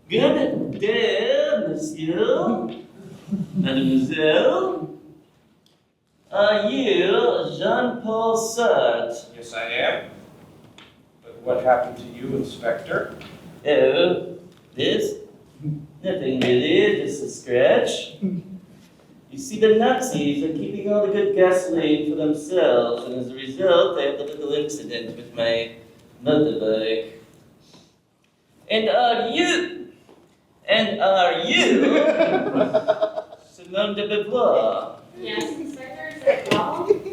Speaker 5: Good day, monsieur, mademoiselle. Are you Jean-Paul Sartre?
Speaker 6: Yes, I am. But what happened to you, Inspector?
Speaker 5: Oh, this? Nothing really, just a scratch. You see, the Nazis are keeping all the good gasoline for themselves, and as a result, I had a little incident with my motorbike. And are you Simone de Beauvoir?
Speaker 2: Yes, Inspector, is there a problem?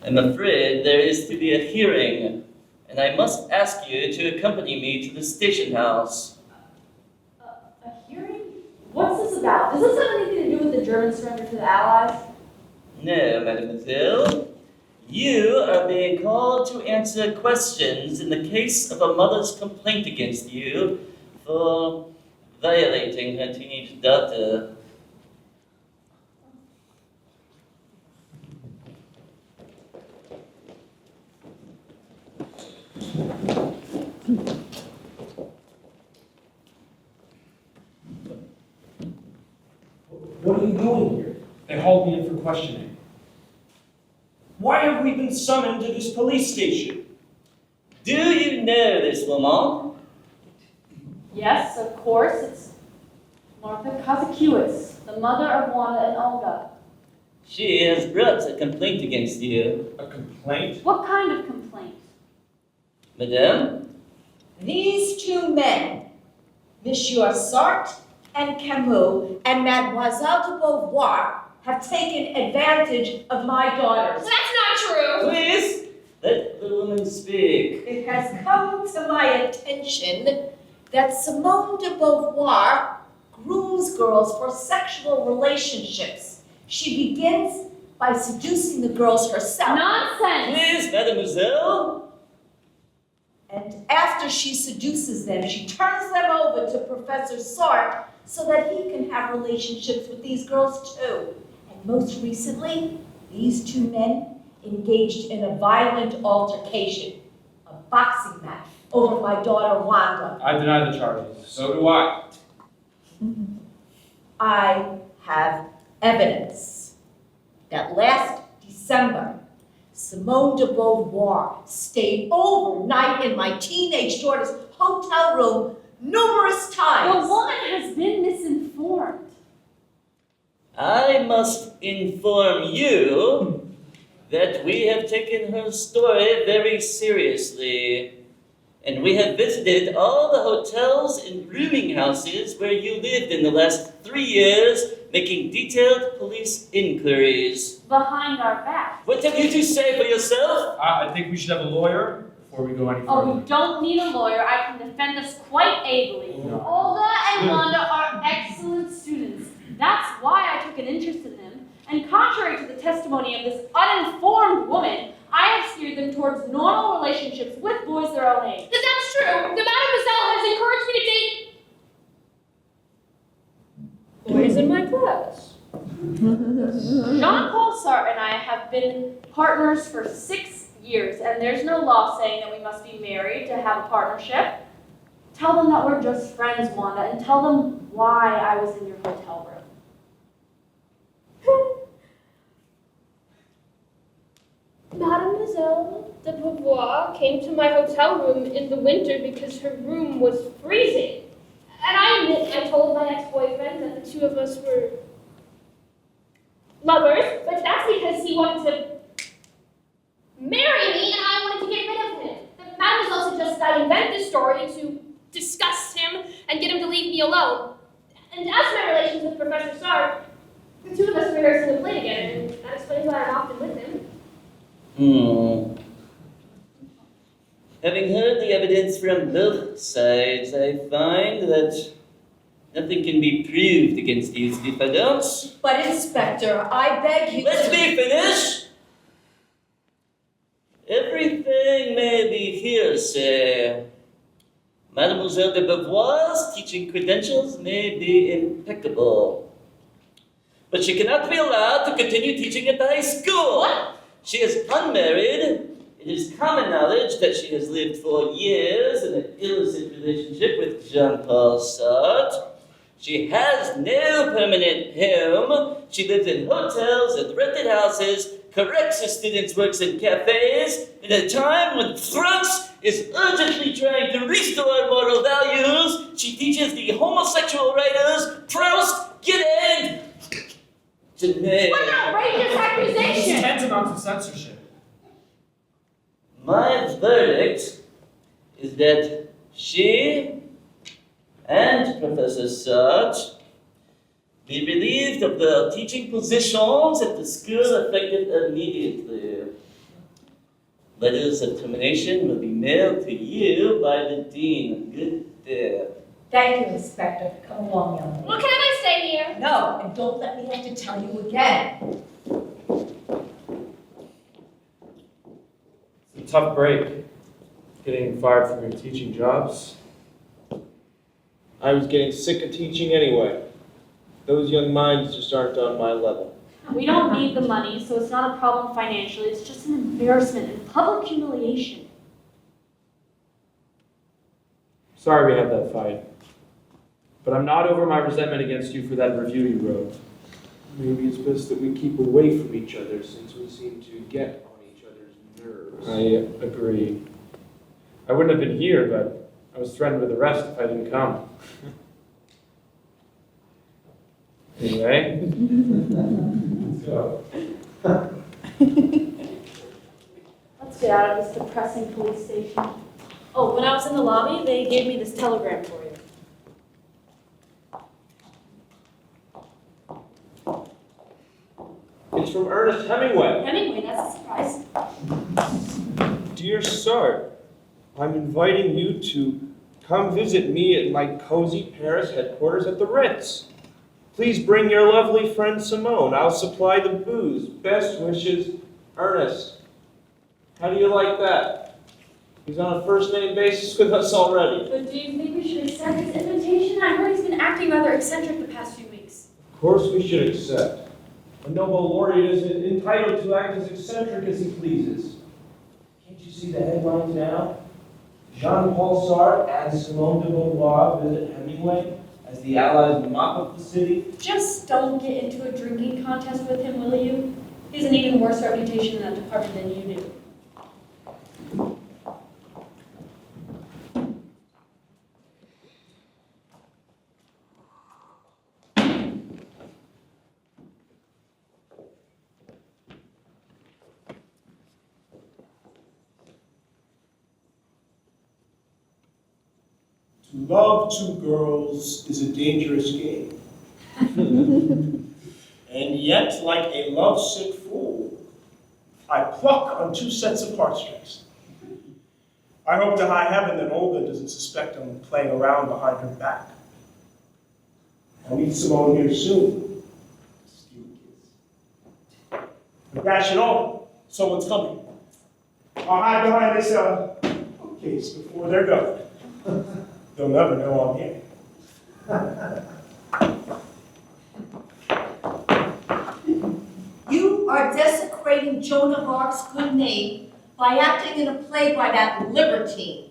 Speaker 5: I'm afraid there is to be a hearing, and I must ask you to accompany me to the station house.
Speaker 7: A hearing? What's this about? Does this have anything to do with the German surrender to the Allies?
Speaker 5: No, mademoiselle. You are being called to answer questions in the case of a mother's complaint against you for violating her teenage daughter.
Speaker 6: What are you doing here? They hauled me in for questioning. Why have we been summoned to this police station?
Speaker 5: Do you know this woman?
Speaker 7: Yes, of course. It's Martha Kazakiewicz, the mother of Wanda and Olga.
Speaker 5: She has brought a complaint against you.
Speaker 6: A complaint?
Speaker 7: What kind of complaint?
Speaker 5: Madame?
Speaker 12: These two men, Monsieur Sartre and Camus and Mademoiselle de Beauvoir, have taken advantage of my daughters.
Speaker 2: That's not true!
Speaker 5: Please, Let the woman speak.
Speaker 12: It has come to my attention that Simone de Beauvoir grooms girls for sexual relationships. She begins by seducing the girls herself.
Speaker 2: Nonsense!
Speaker 5: Please, mademoiselle.
Speaker 12: And after she seduces them, she turns them over to Professor Sartre so that he can have relationships with these girls too. And most recently, these two men engaged in a violent altercation, a boxing match over my daughter Wanda.
Speaker 9: I deny the charges.
Speaker 10: So do I.
Speaker 12: I have evidence that last December, Simone de Beauvoir stayed overnight in my teenage daughter's hotel room numerous
Speaker 2: The
Speaker 12: times.
Speaker 2: woman has been misinformed.
Speaker 5: I must inform you that we have taken her story very seriously. And we have visited all the hotels and rooming houses where you lived in the last 3 years, making detailed police inquiries.
Speaker 2: Behind our backs.
Speaker 5: What have you to say for yourself?
Speaker 9: I think we should have a lawyer before we go any
Speaker 2: Oh,
Speaker 9: further.
Speaker 2: we don't need a lawyer. I can defend us quite ably.
Speaker 9: No.
Speaker 2: Olga and Wanda are excellent students. That's why I took an interest in them. And contrary to the testimony of this uninformed woman, I have steered them towards normal relationships with boys their own age.
Speaker 8: That's true. The mademoiselle has encouraged me to date
Speaker 2: Boys in my class. Jean-Paul Sartre and I have been partners for 6 years, and there's no law saying that we must be married to have a partnership. Tell them that we're just friends, Wanda, and tell them why I was in your hotel room.
Speaker 8: Mademoiselle de Beauvoir came to my hotel room in the winter because her room was freezing. And I admit I told my ex-boyfriend that the two of us were lovers, but that's because he wanted to marry me and I wanted to get rid of him. The mademoiselle suggested I invent this story to disgust him and get him to leave me alone. And as for my relations with Professor Sartre, the two of us rehearsing the play together, and that explains why I'm often with him.
Speaker 5: Having heard the evidence from both sides, I find that nothing can be proved against these defendants.
Speaker 12: But Inspector, I beg you
Speaker 5: Let
Speaker 12: to...
Speaker 5: me finish! Everything may be hearsay. Mademoiselle de Beauvoir's teaching credentials may be impeccable. But she cannot be allowed to continue teaching at the high school.
Speaker 2: What?
Speaker 5: She is unmarried. It is common knowledge that she has lived for years in an illicit relationship with Jean-Paul Sartre. She has no permanent home. She lives in hotels and rented houses, corrects her students' works in cafes, in a time when France is urgently trying to restore moral values. She teaches the homosexual writers Proust, Guérin, Genet.
Speaker 2: What an outrageous accusation!
Speaker 9: Tantamount to censorship.
Speaker 5: My verdict is that she and Professor Sartre be relieved of their teaching positions at the school effective immediately. Letters of termination will be mailed to you by the dean. Good day.
Speaker 12: Thank you, Inspector. Come along, young lady.
Speaker 8: Well, can I stay here?
Speaker 12: No, and don't let me have to tell you again.
Speaker 9: It's a tough break, getting fired from your teaching jobs.
Speaker 13: I was getting sick of teaching anyway. Those young minds just aren't on my level.
Speaker 2: We don't need the money, so it's not a problem financially. It's just an embarrassment and public humiliation.
Speaker 9: Sorry we had that fight. But I'm not over my resentment against you for that review you wrote.
Speaker 13: Maybe it's best that we keep away from each other since we seem to get on each other's nerves.
Speaker 9: I agree. I wouldn't have been here, but I was threatened with arrest if I didn't come. Anyway, let's go.
Speaker 2: Let's get out of this depressing police station. Oh, when I was in the lobby, they gave me this telegram for you.
Speaker 13: It's from Ernest Hemingway.
Speaker 2: Hemingway, that's a surprise.
Speaker 13: Dear Sartre, I'm inviting you to come visit me at my cozy Paris headquarters at the Ritz. Please bring your lovely friend Simone. I'll supply the booze. Best wishes, Ernest. How do you like that? He's on a first-name basis with us already.
Speaker 7: But do you think we should accept his invitation? I heard he's been acting rather eccentric the past few weeks.
Speaker 13: Of course we should accept. A noble laureate is entitled to act as eccentric as he pleases. Can't you see the headlines now? Jean-Paul Sartre and Simone de Beauvoir visit Hemingway as the Allies mop up the city.
Speaker 7: Just don't get into a drinking contest with him, will you? He has an even worse reputation in that department than you do.
Speaker 10: To love two girls is a dangerous game. And yet, like a lovesick fool, I pluck on two sets of heartstrings. I hope to high heaven that Olga doesn't suspect I'm playing around behind her back. I'll meet Simone here soon. Steal a kiss. But dash it all, someone's coming. I'll hide behind this bookcase before they're gone. They'll never know I'm here.
Speaker 12: You are desecrating Joan of Arc's good name by acting in a play by that libertine.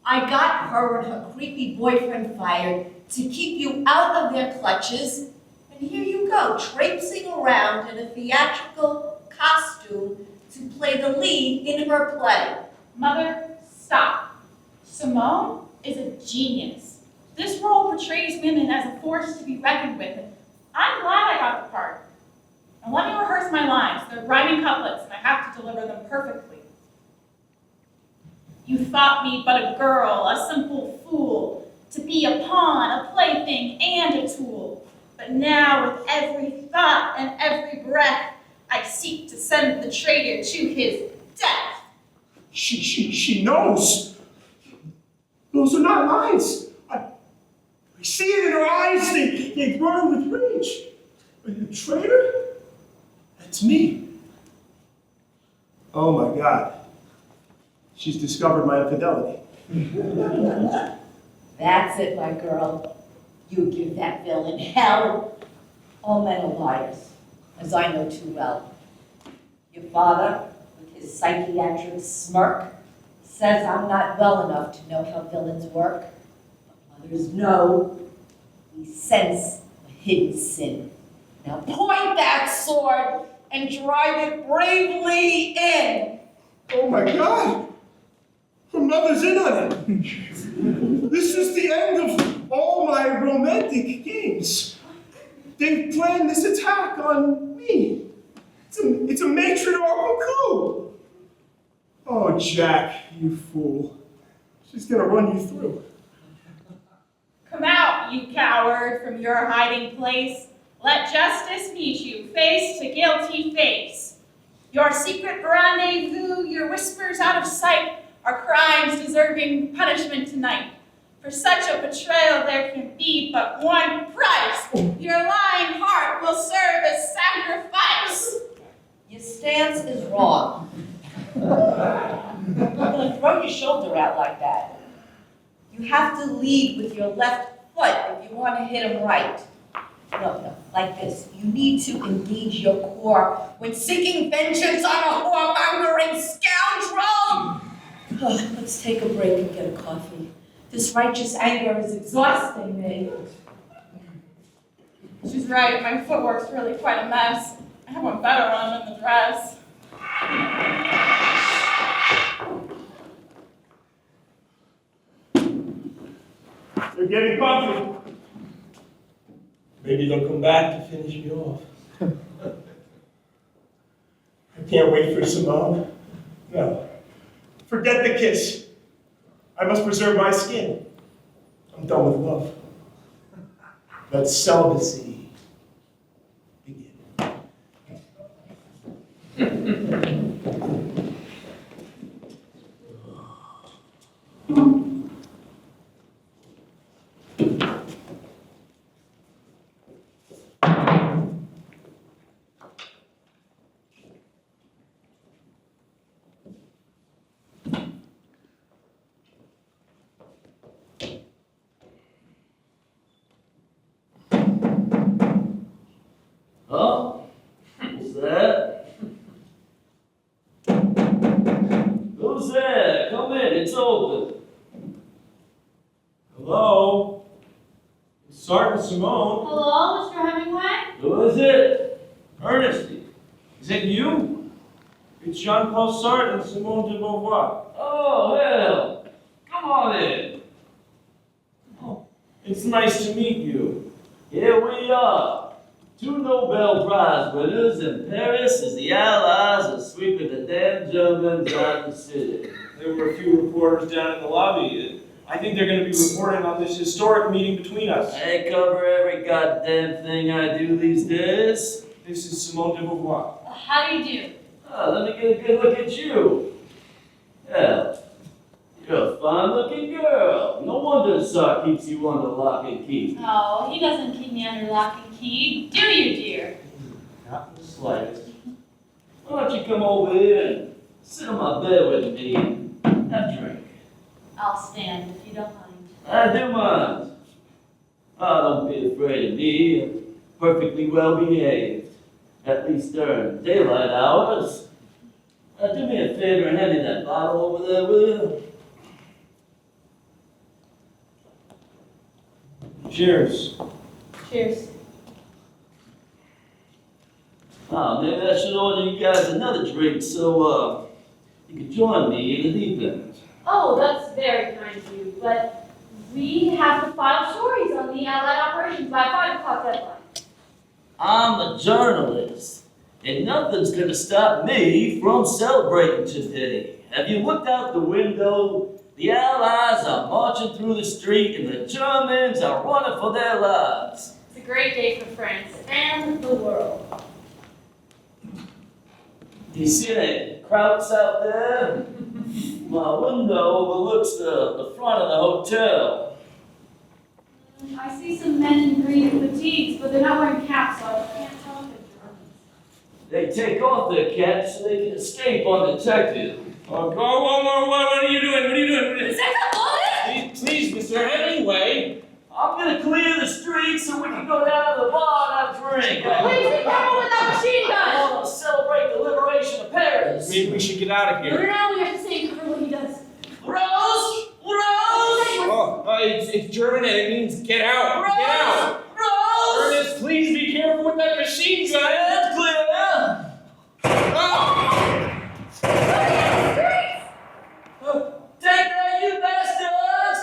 Speaker 12: I got her and her creepy boyfriend fired to keep you out of their clutches, and here you go, traipsing around in a theatrical costume to play the lead in her play.
Speaker 11: Mother, stop. Simone is a genius. This role portrays women as a force to be reckoned with. I'm glad I got the part. Now let me rehearse my lines. They're rhyming couplets, and I have to deliver them perfectly. You thought me but a girl, a simple fool, to be a pawn, a plaything, and a tool. But now with every thought and every breath, I seek to send the traitor to his death.
Speaker 10: She knows. Those are not lines. I see it in her eyes. They burn with rage. A traitor? That's me. Oh my God. She's discovered my infidelity.
Speaker 12: That's it, my girl. You give that villain hell. All men are liars, as I know too well. Your father, with his psychiatric smirk, says I'm not well enough to know how villains work. But mothers know. We sense a hidden sin. Now point that sword and drive it bravely in.
Speaker 10: Oh my God. Her mother's in on it. This is the end of all my romantic games. They've planned this attack on me. It's a matriarchal coup. Oh, Jack, you fool. She's gonna run you through.
Speaker 11: Come out, you coward, from your hiding place. Let justice meet you face to guilty face. Your secret rendezvous, your whispers out of sight, are crimes deserving punishment tonight. For such a betrayal there can be but one price. Your lying heart will serve as sacrifice.
Speaker 12: Your stance is wrong. You're not gonna throw your shoulder out like that. You have to lead with your left foot if you want to hit him right. No, like this. You need to engage your core when seeking vengeance on a whoremongering scoundrel. Let's take a break and get a coffee. This righteous anger is exhausting me.
Speaker 11: She's right, my footwork's really quite a mess. I have one better on in the dress.
Speaker 10: They're getting coffee. Maybe they'll come back to finish me off. I can't wait for Simone. No. Forget the kiss. I must preserve my skin. I'm done with love. Let celibacy begin.
Speaker 13: Sergeant Simone.
Speaker 3: Hello, Mr. Hemingway?
Speaker 5: Who is it?
Speaker 13: Ernesty, is it you? It's Jean-Paul Sartre and Simone de Beauvoir.
Speaker 5: Oh, hell. Come on in.
Speaker 13: Oh, it's nice to meet you.
Speaker 5: Here we are. 2 Nobel Prize winners in Paris as the Allies are sweeping the damn Germans out of the city.
Speaker 13: There were a few reporters down in the lobby. I think they're going to be reporting on this historic meeting between us.
Speaker 5: I cover every goddamn thing I do these days.
Speaker 13: This is Simone de Beauvoir.
Speaker 3: How do you do?
Speaker 5: Oh, let me get a good look at you. Yeah, you're a fine-looking girl. No wonder Sartre keeps you under lock and key.
Speaker 3: Oh, he doesn't keep me under lock and key, do you, dear?
Speaker 5: Not in the slightest. Why don't you come over here and sit on my bed with me and have a drink?
Speaker 3: I'll stand if you don't mind.
Speaker 5: I do mind. Oh, don't be afraid of me. I'm perfectly well behaved. At least during daylight hours. Do me a favor and hand me that bottle over there, will you?
Speaker 13: Cheers.
Speaker 3: Cheers.
Speaker 5: Oh, maybe I should order you guys another drink so you can join me in the deep end.
Speaker 2: Oh, that's very kind of you, but we have to file stories on the Allied operations by 5 o'clock deadline.
Speaker 5: I'm a journalist, and nothing's gonna stop me from celebrating today. Have you looked out the window? The Allies are marching through the street, and the Germans are running for their lives.
Speaker 2: It's a great day for France and the world.
Speaker 5: Do you see any krauts out there? My window overlooks the front of the hotel.
Speaker 7: I see some men in green fatigues, but they're not wearing caps, so I can't tell if they're Germans.
Speaker 5: They take off their caps so they can escape undetected.
Speaker 13: Oh, what are you doing? What are you doing?
Speaker 3: Is that the bullet?
Speaker 13: Please, Mr. Hemingway.
Speaker 5: I'm gonna clear the streets so we can go down to the bar and have a drink.
Speaker 2: Please be careful with that machine gun!
Speaker 5: I want to celebrate the liberation of Paris.
Speaker 13: Maybe we should get out of
Speaker 2: No,
Speaker 13: here.
Speaker 2: we have to stay and cover what he does.
Speaker 5: Rose! Rose!
Speaker 13: Oh, it's German and it means get out. Get out.
Speaker 5: Rose!
Speaker 13: Ernest, please be careful with that machine gun.
Speaker 5: Stand clear! Take that, you bastards!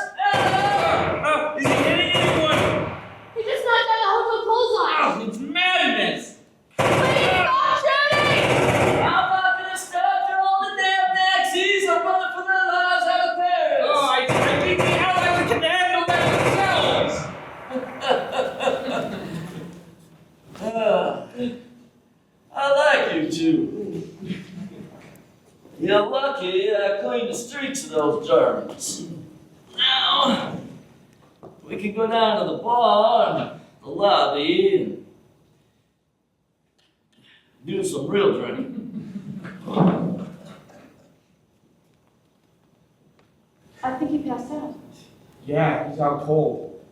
Speaker 13: Is he hitting anyone?
Speaker 2: He just knocked down the hotel clothesline!
Speaker 13: Oh, it's madness.
Speaker 2: Please stop shooting!
Speaker 5: I'm not gonna stop till all the damn Nazis are running for their lives out of Paris!
Speaker 13: Oh, I think the Allies can handle that themselves.
Speaker 5: I like you two. You're lucky I cleaned the streets of those Germans. Now, we can go down to the bar and the lobby and do some real drinking.
Speaker 2: I think he passed out.
Speaker 13: Yeah, he's out cold.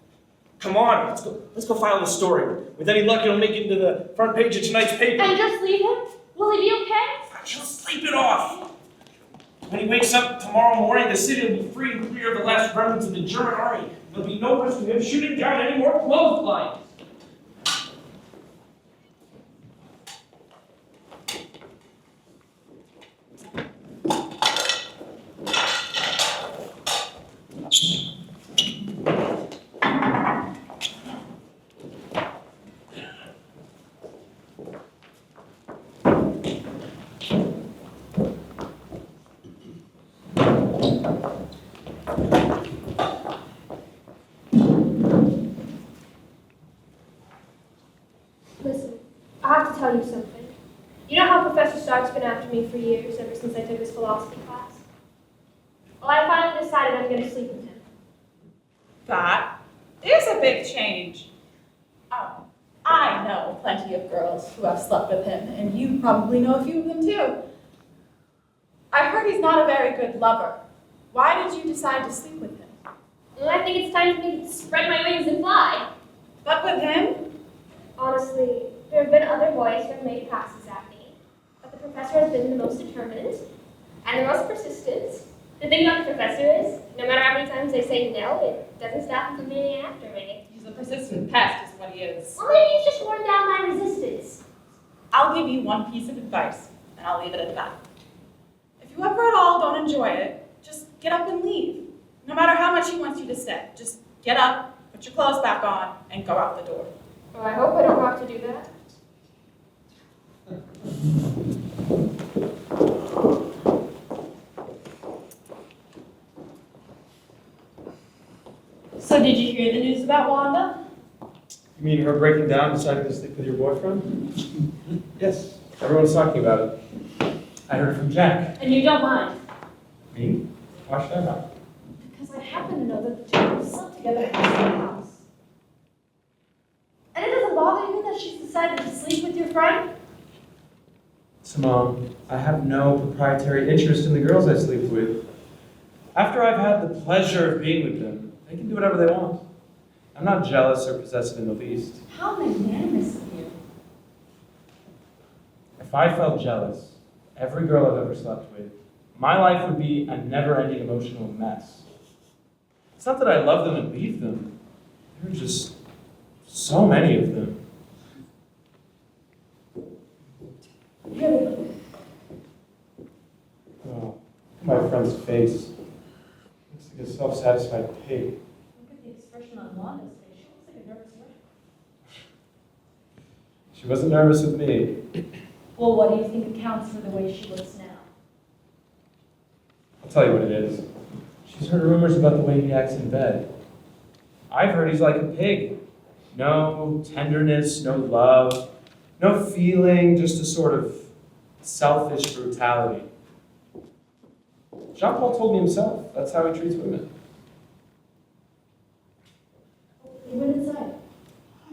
Speaker 13: Come on, let's go file the story. With any luck, it'll make it into the front page of tonight's paper.
Speaker 2: And just leave him? Will he be okay?
Speaker 13: Just sleep it off. When he wakes up tomorrow morning, the city will be free and clear of the last remnants of the German army. There'll be no risk of him shooting down any more clotheslines.
Speaker 2: Listen, I have to tell you something. You know how Professor Stark's been after me for years, ever since I took his philosophy class? Well, I finally decided I'm going to sleep with him.
Speaker 11: That is a big change. Oh, I know plenty of girls who have slept with him, and you probably know a few of them too. I heard he's not a very good lover. Why did you decide to sleep with him?
Speaker 2: Well, I think it's time for me to spread my wings and fly.
Speaker 11: But with him?
Speaker 2: Honestly, there have been other boys who have made passes at me, but the professor has been the most determined and the most persistent. The thing about the professor is, no matter how many times they say no, it doesn't stop him from being after me.
Speaker 11: He's He's a persistent pest is what he is.
Speaker 2: Or maybe he's just worn down my resistance.
Speaker 11: I'll give you one piece of advice, and I'll leave it at that. If you ever at all don't enjoy it, just get up and leave. No matter how much he wants you to stay, just get up, put your clothes back on, and go out the door.
Speaker 8: Well, I hope I don't have to do that.
Speaker 7: So did you hear the news about Wanda?
Speaker 9: You mean her breaking down, deciding to sleep with your boyfriend? Yes, everyone's talking about it. I heard from Jack.
Speaker 7: And you don't mind?
Speaker 9: Me? Why should I not?
Speaker 7: Because I happen to know that the two of them slept together in the same house. And it doesn't bother you that she's decided to sleep with your friend?
Speaker 9: Simone, I have no proprietary interest in the girls I sleep with. After I've had the pleasure of being with them, they can do whatever they want. I'm not jealous or possessive in the least.
Speaker 7: How magnanimous of you.
Speaker 9: If I felt jealous, every girl I've ever slept with, my life would be a never-ending emotional mess. It's not that I love them and leave them. There are just so many of them. Oh, my friend's face. Looks like a self-satisfied pig.
Speaker 7: Look at the expression on Wanda's face. She looks like a nervous wreck.
Speaker 9: She wasn't nervous with me.
Speaker 7: Well, what do you think accounts for the way she looks now?
Speaker 9: I'll tell you what it is. She's heard rumors about the way he acts in bed. I've heard he's like a pig. No tenderness, no love, no feeling, just a sort of selfish brutality. Jean-Paul told me himself, that's how he treats women.
Speaker 7: He went inside.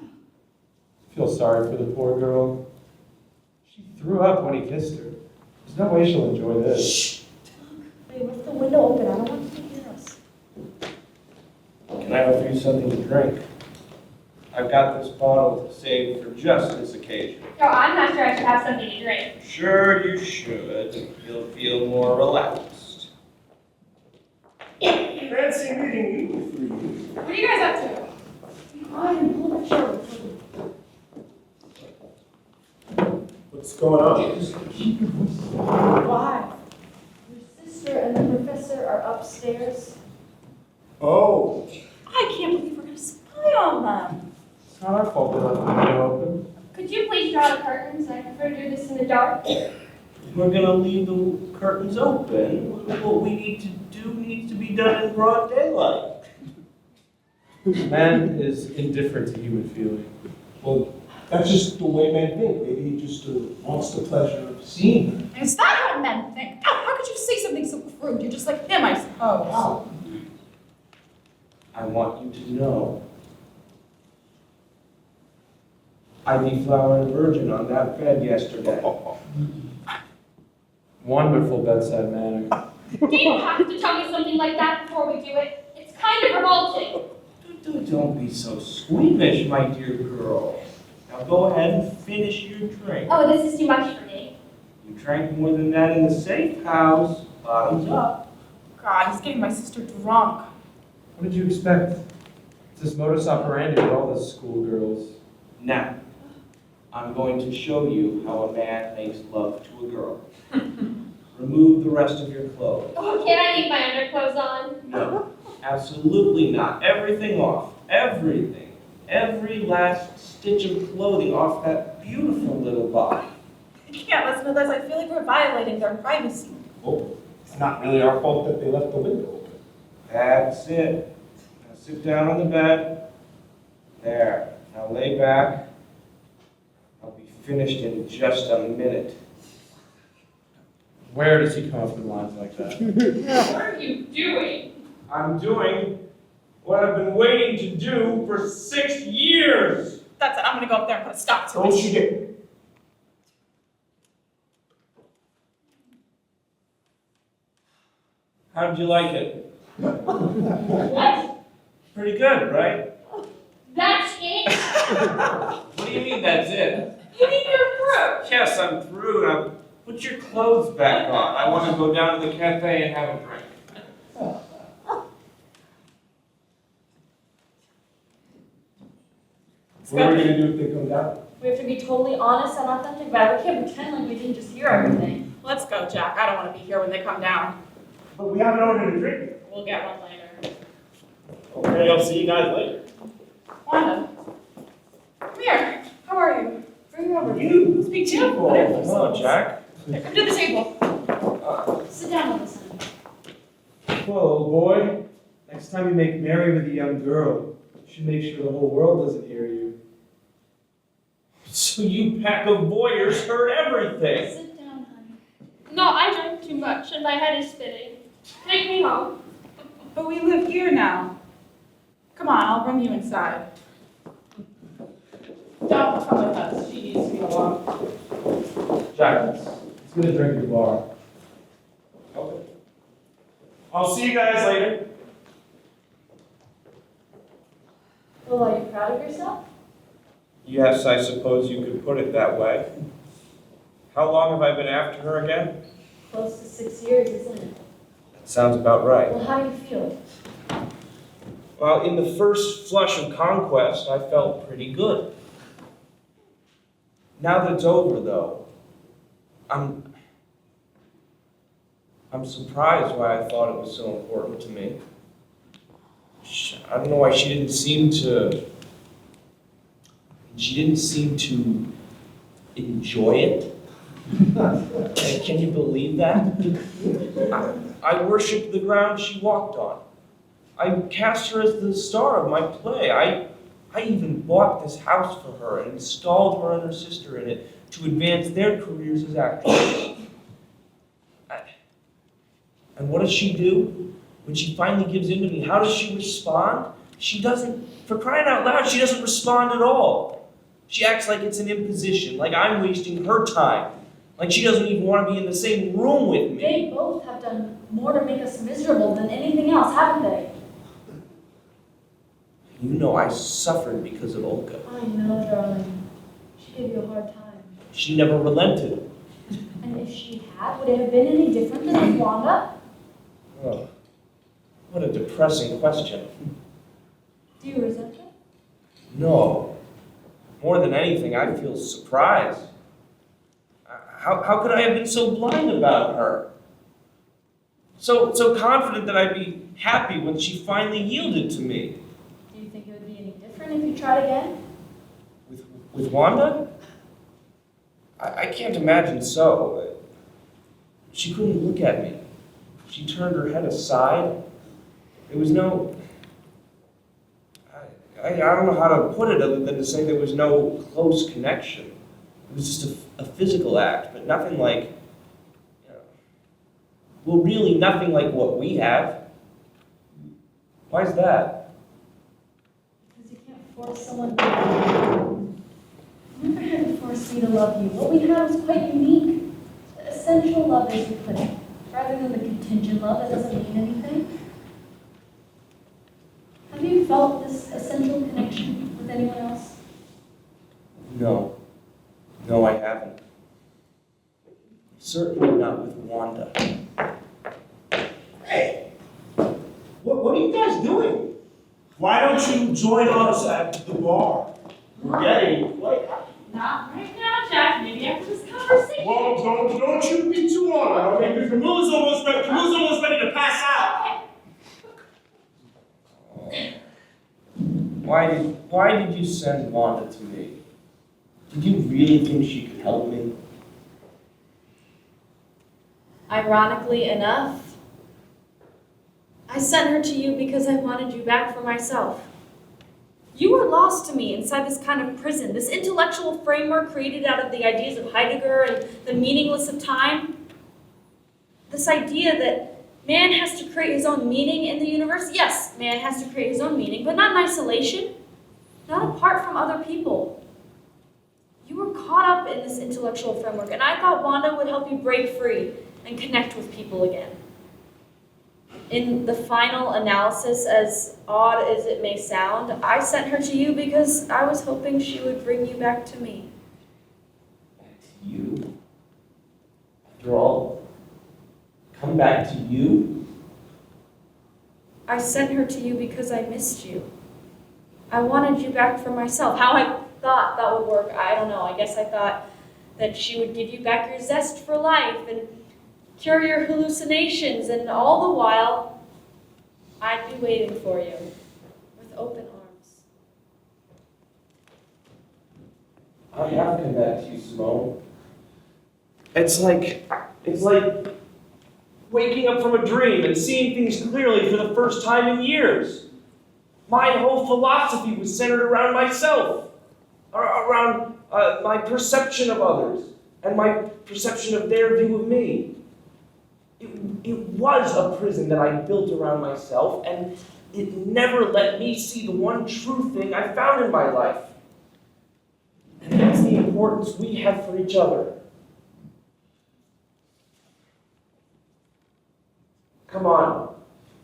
Speaker 9: I feel sorry for the poor girl. She threw up when he kissed her. There's no way she'll enjoy this.
Speaker 7: Shh! They left the window open. I don't want you to hear us.
Speaker 13: Can I offer you something to drink? I've got this bottle saved for just this occasion.
Speaker 8: No, I'm not sure I should have something to drink.
Speaker 13: Sure you should. You'll feel more relaxed. Fancy meeting you three.
Speaker 8: What are you guys up to?
Speaker 7: Ryan, pull that chair over.
Speaker 10: What's going on?
Speaker 7: Why? Your sister and the professor are upstairs.
Speaker 10: Oh,
Speaker 11: I can't believe we're going to spy on them.
Speaker 9: It's not our fault they left the window open.
Speaker 8: Could you please draw the curtains? I prefer to do this in the dark.
Speaker 13: We're gonna leave the curtains open. What we need to do needs to be done in broad daylight.
Speaker 9: Man is indifferent to human feeling.
Speaker 10: well, that's just the way men think. Maybe he just wants the pleasure of seeing her.
Speaker 11: Is that what men think? Oh, how could you say something so crude? You're just like him, I suppose.
Speaker 13: I want you to know. I deflowered a virgin on that bed yesterday.
Speaker 9: Wonderful bedside manner.
Speaker 8: Do you have to tell me something like that before we do it? It's kind of revolting.
Speaker 13: Don't be so squeamish, my dear girl. Now go ahead and finish your drink.
Speaker 8: Oh, this is too much for me.
Speaker 13: You drank more than that in the safe house. Bottoms up.
Speaker 11: God, he's getting my sister drunk.
Speaker 9: What did you expect? It's this modus operandi with all the schoolgirls.
Speaker 13: Now, I'm going to show you how a man makes love to a girl. Remove the rest of your clothes.
Speaker 8: Oh, can't I leave my underclothes on?
Speaker 13: No, absolutely not. Everything off. Everything. Every last stitch of clothing off that beautiful little body.
Speaker 11: I can't listen to this. I feel like we're violating their privacy.
Speaker 10: Oh, it's not really our fault that they left the window open.
Speaker 13: That's it. Now sit down on the bed. There. Now lay back. I'll be finished in just a minute.
Speaker 9: Where does he come up with lines like that?
Speaker 8: What are you doing?
Speaker 13: I'm doing what I've been waiting to do for 6 years.
Speaker 11: That's it. I'm going to go up there and put a stop to
Speaker 10: Don't
Speaker 11: it.
Speaker 10: you get
Speaker 13: How did you like it?
Speaker 8: What?
Speaker 13: Pretty good, right?
Speaker 8: That's it?
Speaker 13: What do you mean that's it?
Speaker 8: You mean you're through?
Speaker 13: Yes, I'm through. Now put your clothes back on. I want to go down to the cafe and have a drink. What are we gonna do if they come down?
Speaker 7: We have to be totally honest and authentic about it. We can't pretend like we didn't just hear everything.
Speaker 11: Let's go, Jack. I don't want to be here when they come down.
Speaker 10: But we haven't ordered a drink.
Speaker 11: We'll get one later.
Speaker 10: Okay, I'll see you guys later.
Speaker 11: Wanda, come here. How are you?
Speaker 7: Bring her over.
Speaker 10: You.
Speaker 11: Speak to you.
Speaker 13: Oh, hello, Jack.
Speaker 11: Here, come to the table.
Speaker 7: Sit down with us, honey.
Speaker 9: Well, old boy, next time you make merry with a young girl, you should make sure the whole world doesn't hear you.
Speaker 4: So you pack of voyeurs heard everything.
Speaker 7: Sit down, honey.
Speaker 8: No, I drank too much and my head is spinning. Take me home.
Speaker 11: But we live here now. Come on, I'll bring you inside. Don't come with us. She needs to be alone.
Speaker 9: Jack, let's get a drink at the bar.
Speaker 10: Okay. I'll see you guys later.
Speaker 7: Well, are you proud of yourself?
Speaker 13: Yes, I suppose you could put it that way. How long have I been after her again?
Speaker 7: Close to 6 years, isn't it?
Speaker 13: That sounds about right.
Speaker 7: Well, how do you feel?
Speaker 13: Well, in the first flush of conquest, I felt pretty good. Now that it's over, though, I'm surprised why I thought it was so important to me. I don't know why she didn't seem to enjoy it. Can you believe that? I worshipped the ground she walked on. I cast her as the star of my play. I even bought this house for her and installed her and her sister in it to advance their careers as actresses. And what does she do? When she finally gives in to me, how does she respond? She doesn't, for crying out loud, she doesn't respond at all. She acts like it's an imposition, like I'm wasting her time. Like she doesn't even want to be in the same room with me.
Speaker 7: They both have done more to make us miserable than anything else, haven't they?
Speaker 13: You know I suffered because of Olga.
Speaker 7: I know, darling. She gave you a hard time.
Speaker 13: She never relented.
Speaker 7: And if she had, would it have been any different than with Wanda?
Speaker 13: Oh, what a depressing question.
Speaker 7: Do you resent her?
Speaker 13: No. More than anything, I feel surprised. How could I have been so blind about her? So confident that I'd be happy when she finally yielded to me.
Speaker 7: Do you think it would be any different if you tried again?
Speaker 13: With Wanda? I can't imagine so. She couldn't look at me. She turned her head aside. There was no... I don't know how to put it other than to say there was no close connection. It was just a physical act, but nothing like, well, really nothing like what we have. Why is that?
Speaker 7: Because you can't force someone to love you. I never had to force you to love you. What we had was quite unique. Essential love, as you put it, rather than the contingent love that doesn't mean anything. Have you felt this essential connection with anyone else?
Speaker 13: No. No, I haven't. Certainly not with Wanda.
Speaker 10: Hey, what are you guys doing? Why don't you join us at the bar? We're getting late.
Speaker 3: Not right now, Jack. Maybe after this conversation.
Speaker 10: Well, don't you be too long, okay? Camilla's almost ready to pass out.
Speaker 13: Why did you send Wanda to me? Did you really think she could help me?
Speaker 7: Ironically enough, I sent her to you because I wanted you back for myself. You were lost to me inside this kind of prison, this intellectual framework created out of the ideas of Heidegger and the meaningless of time. This idea that man has to create his own meaning in the universe. Yes, man has to create his own meaning, but not in isolation, not apart from other people. You were caught up in this intellectual framework, and I thought Wanda would help you break free and connect with people again. In the final analysis, as odd as it may sound, I sent her to you because I was hoping she would bring you back to me.
Speaker 13: Back to you? After all, come back to you?
Speaker 7: I sent her to you because I missed you. I wanted you back for myself. How I thought that would work, I don't know. I guess I thought that she would give you back your zest for life and cure your hallucinations, and all the while, I'd be waiting for you with open arms.
Speaker 13: I have come back to you, Simone. It's like waking up from a dream and seeing things clearly for the first time in years. My whole philosophy was centered around myself, around my perception of others, and my perception of their view of me. It was a prison that I built around myself, and it never let me see the one true thing I found in my life. And that's the importance we have for each other. Come on,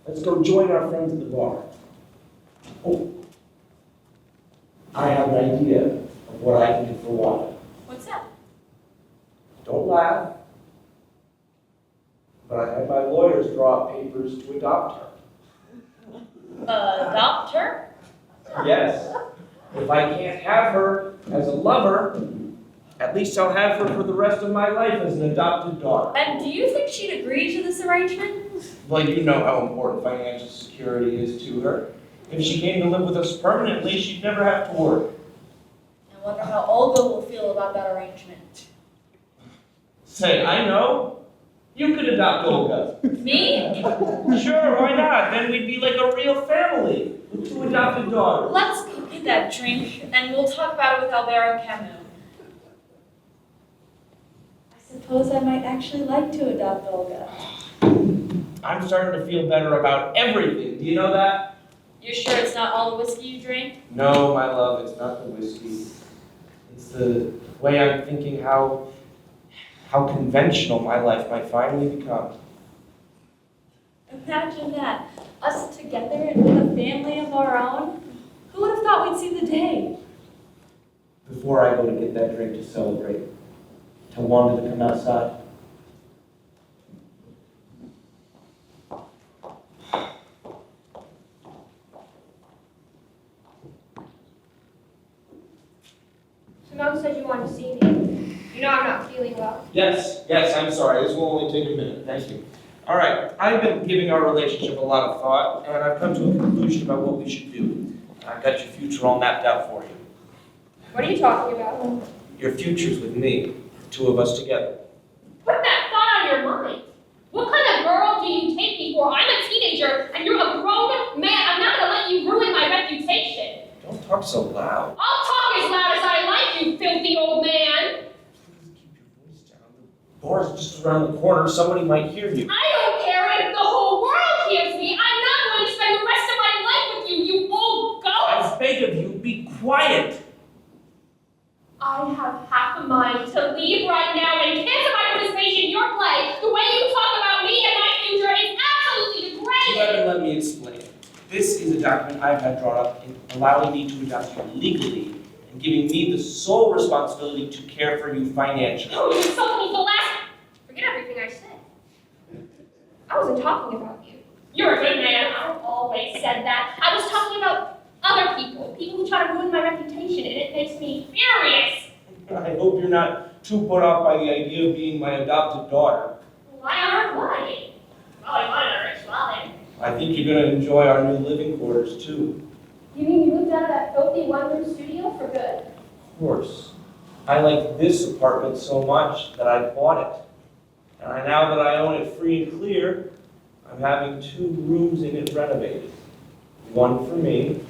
Speaker 13: let's go join our friends at the bar. Oh, I have an idea of what I can do for Wanda.
Speaker 7: What's that?
Speaker 13: Don't laugh. But I had my lawyers draw up papers to adopt her.
Speaker 7: Adopt her?
Speaker 13: Yes. If I can't have her as a lover, at least I'll have her for the rest of my life as an adopted daughter.
Speaker 7: And do you think she'd agree to this arrangement?
Speaker 13: Well, you know how important financial security is to her. If she came to live with us permanently, she'd never have to work.
Speaker 7: I wonder how Olga will feel about that arrangement.
Speaker 13: Say, I know. You could adopt Olga.
Speaker 7: Me?
Speaker 13: Sure, why not? Then we'd be like a real family with two adopted daughters.
Speaker 7: Let's go get that drink, and we'll talk about it with Albert Camus. I suppose I might actually like to adopt Olga.
Speaker 13: I'm starting to feel better about everything. Do you know that?
Speaker 7: You're sure it's not all the whiskey you drank?
Speaker 13: No, my love, it's not the whiskey. It's the way I'm thinking how conventional my life might finally become.
Speaker 7: Imagine that. Us together and with a family of our own. Who would have thought we'd see the day?
Speaker 13: Before I go to get that drink to celebrate, tell Wanda to come outside.
Speaker 8: Simone said you wanted to see me. You know I'm not feeling well.
Speaker 13: Yes, I'm sorry. This will only take a minute. Thank you. All right, I've been giving our relationship a lot of thought, and I've come to a conclusion about what we should do. I've got your future all mapped out for you.
Speaker 8: What are you talking about?
Speaker 13: Your future's with me, two of us together.
Speaker 8: Put that thought on your mind. What kind of girl do you take me for? I'm a teenager, and you're a grown man. I'm not going to let you ruin my reputation.
Speaker 13: Don't talk so loud.
Speaker 8: I'll talk as loud as I like, you filthy old man.
Speaker 13: Please keep your voice down. The bar's just around the corner. Somebody might hear you.
Speaker 8: I don't care if the whole world hears me. I'm not going to spend the rest of my life with you, you old goat.
Speaker 13: I beg of you, be quiet.
Speaker 8: I have half a mind to leave right now and cancel my participation in your play. The way you talk about me and my future is absolutely degrading.
Speaker 13: You haven't let me explain. This is a document I've had drawn up allowing me to adopt you legally and giving me the sole responsibility to care for you financially.
Speaker 8: Oh, you insulted me the last... Forget everything I said. I wasn't talking about you. You're a good man. I've always said that. I was talking about other people who try to ruin my reputation, and it makes me furious.
Speaker 13: I hope you're not too put off by the idea of being my adopted daughter.
Speaker 8: Why on earth would I be? Well, I wanted a rich father.
Speaker 13: I think you're going to enjoy our new living quarters, too.
Speaker 8: You mean you moved out of that filthy one-room studio for good?
Speaker 13: Of course. I like this apartment so much that I bought it. And now that I own it free and clear, I'm having 2 rooms in it renovated. One for me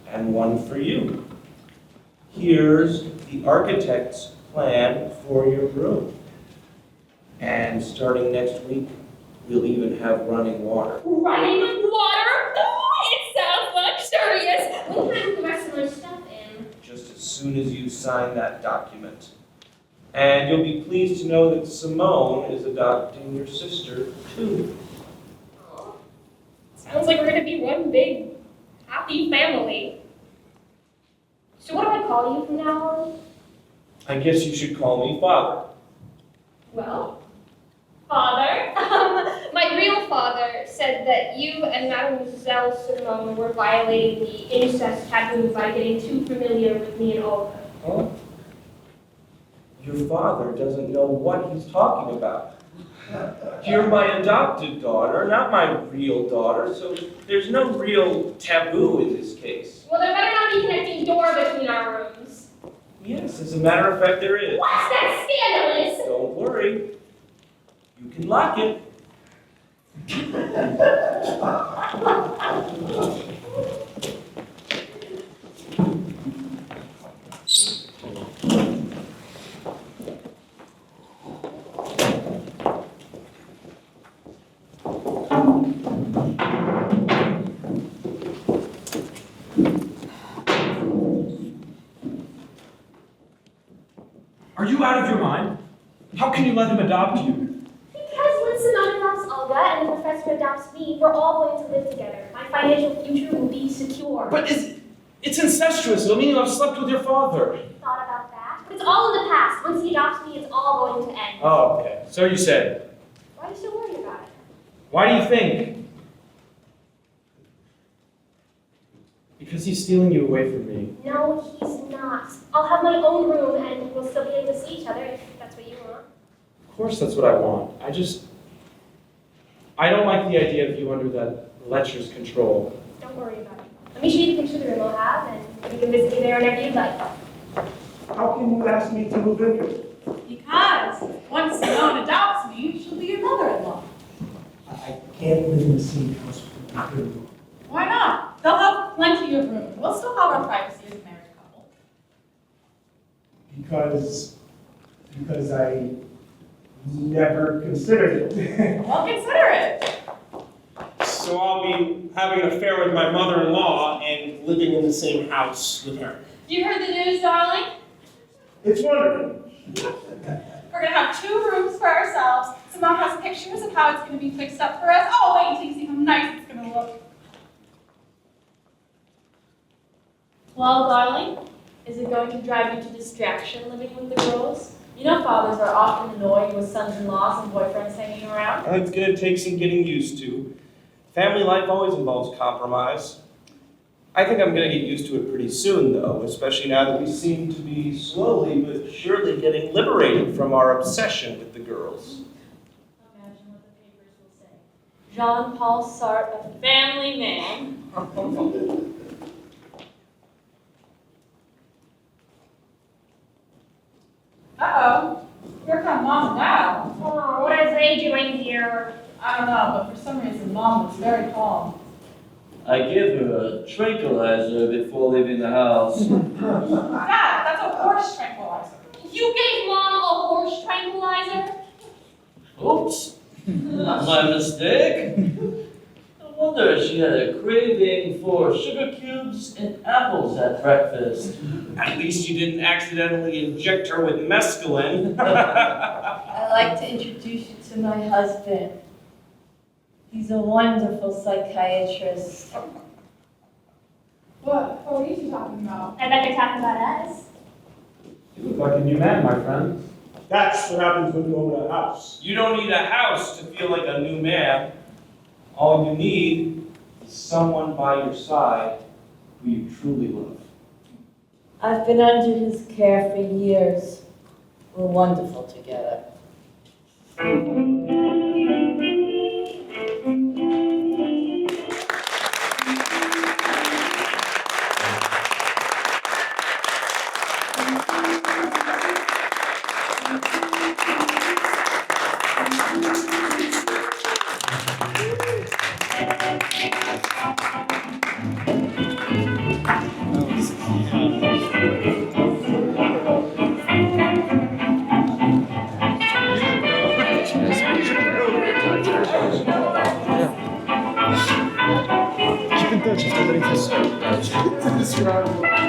Speaker 13: and one for you. Here's the architect's plan for your room. And starting next week, we'll even have running water.
Speaker 8: Running water? Oh, it sounds luxurious. When can I put the rest of my stuff in?
Speaker 13: Just as soon as you sign that document. And you'll be pleased to know that Simone is adopting your sister, too.
Speaker 8: Oh, sounds like we're going to be one big, happy family. So what do I call you from now on?
Speaker 13: I guess you should call me Father.
Speaker 8: Well, Father. My real father said that you and Mademoiselle Simone were violating the incest taboo by getting too familiar with me and Olga.
Speaker 13: Huh? Your father doesn't know what he's talking about. You're my adopted daughter, not my real daughter, so there's no real taboo in this case.
Speaker 8: Well, there better not be a connecting door between our rooms.
Speaker 13: Yes, as a matter of fact, there is.
Speaker 8: What's that scandalous?
Speaker 13: Don't worry. You can lock it.
Speaker 9: Are you out of your mind? How can you let him adopt you?
Speaker 2: Because when Simone adopts Olga and the professor adopts me, we're all going to live together. My financial future will be secure.
Speaker 9: But it's incestuous. It'll mean you have slept with your father.
Speaker 2: Thought about that. But it's all in the past. Once he adopts me, it's all going to end.
Speaker 9: Oh, okay. So you say.
Speaker 2: Why are you so worried about it?
Speaker 9: Why do you think? Because he's stealing you away from me.
Speaker 2: No, he's not. I'll have my own room and we'll still be able to see each other if that's what you want.
Speaker 9: Of course that's what I want. I don't like the idea of you under that lecher's control.
Speaker 2: Don't worry about it. Let me show you the picture the room we'll have and you can visit me there whenever you'd like.
Speaker 10: How can you ask me to move in here?
Speaker 11: Because once Simone adopts me, she'll be your mother-in-law.
Speaker 10: I can't live in the same house with my girl.
Speaker 11: Why not? They'll have plenty of room. We'll still have our privacy as a married couple.
Speaker 10: Because I never considered it.
Speaker 11: Well, consider it.
Speaker 10: So I'll be having an affair with my mother-in-law and living in the same house with her.
Speaker 3: You heard the news, darling?
Speaker 10: It's wonderful.
Speaker 11: We're gonna have 2 rooms for ourselves. Simone has pictures of how it's gonna be fixed up for us. Oh, wait until you see how nice it's gonna look.
Speaker 7: Well, darling, is it going to drive you to distraction living with the girls? You know fathers are often annoyed with sons-in-laws and boyfriends hanging around.
Speaker 13: It's going to take some getting used to. Family life always involves compromise. I think I'm going to get used to it pretty soon, though, especially now that we seem to be slowly but surely getting liberated from our obsession with the girls.
Speaker 7: Imagine what the papers will say. Jean-Paul Sartre, a family man.
Speaker 11: Uh-oh. Here come Mom and Dad.
Speaker 8: Oh, what are they doing here?
Speaker 11: I don't know, but for some reason Mom looks very calm.
Speaker 5: I give her a tranquilizer before leaving the house.
Speaker 11: Dad, that's a horse tranquilizer.
Speaker 3: You gave Mom a horse tranquilizer?
Speaker 5: Oops, my mistake. No wonder she had a craving for sugar cubes and apples at breakfast.
Speaker 13: At least you didn't accidentally inject her with mescaline.
Speaker 12: I'd like to introduce you to my husband. He's a wonderful psychiatrist.
Speaker 11: What are you two talking about?
Speaker 2: I bet they're talking about us.
Speaker 9: You look like a new man, my friend.
Speaker 10: That's what happens when you own a house.
Speaker 13: You don't need a house to feel like a new man. All you need is someone by your side who you truly love.
Speaker 12: I've been under his care for years. We're wonderful together.
Speaker 14: Keep in touch if there's anything.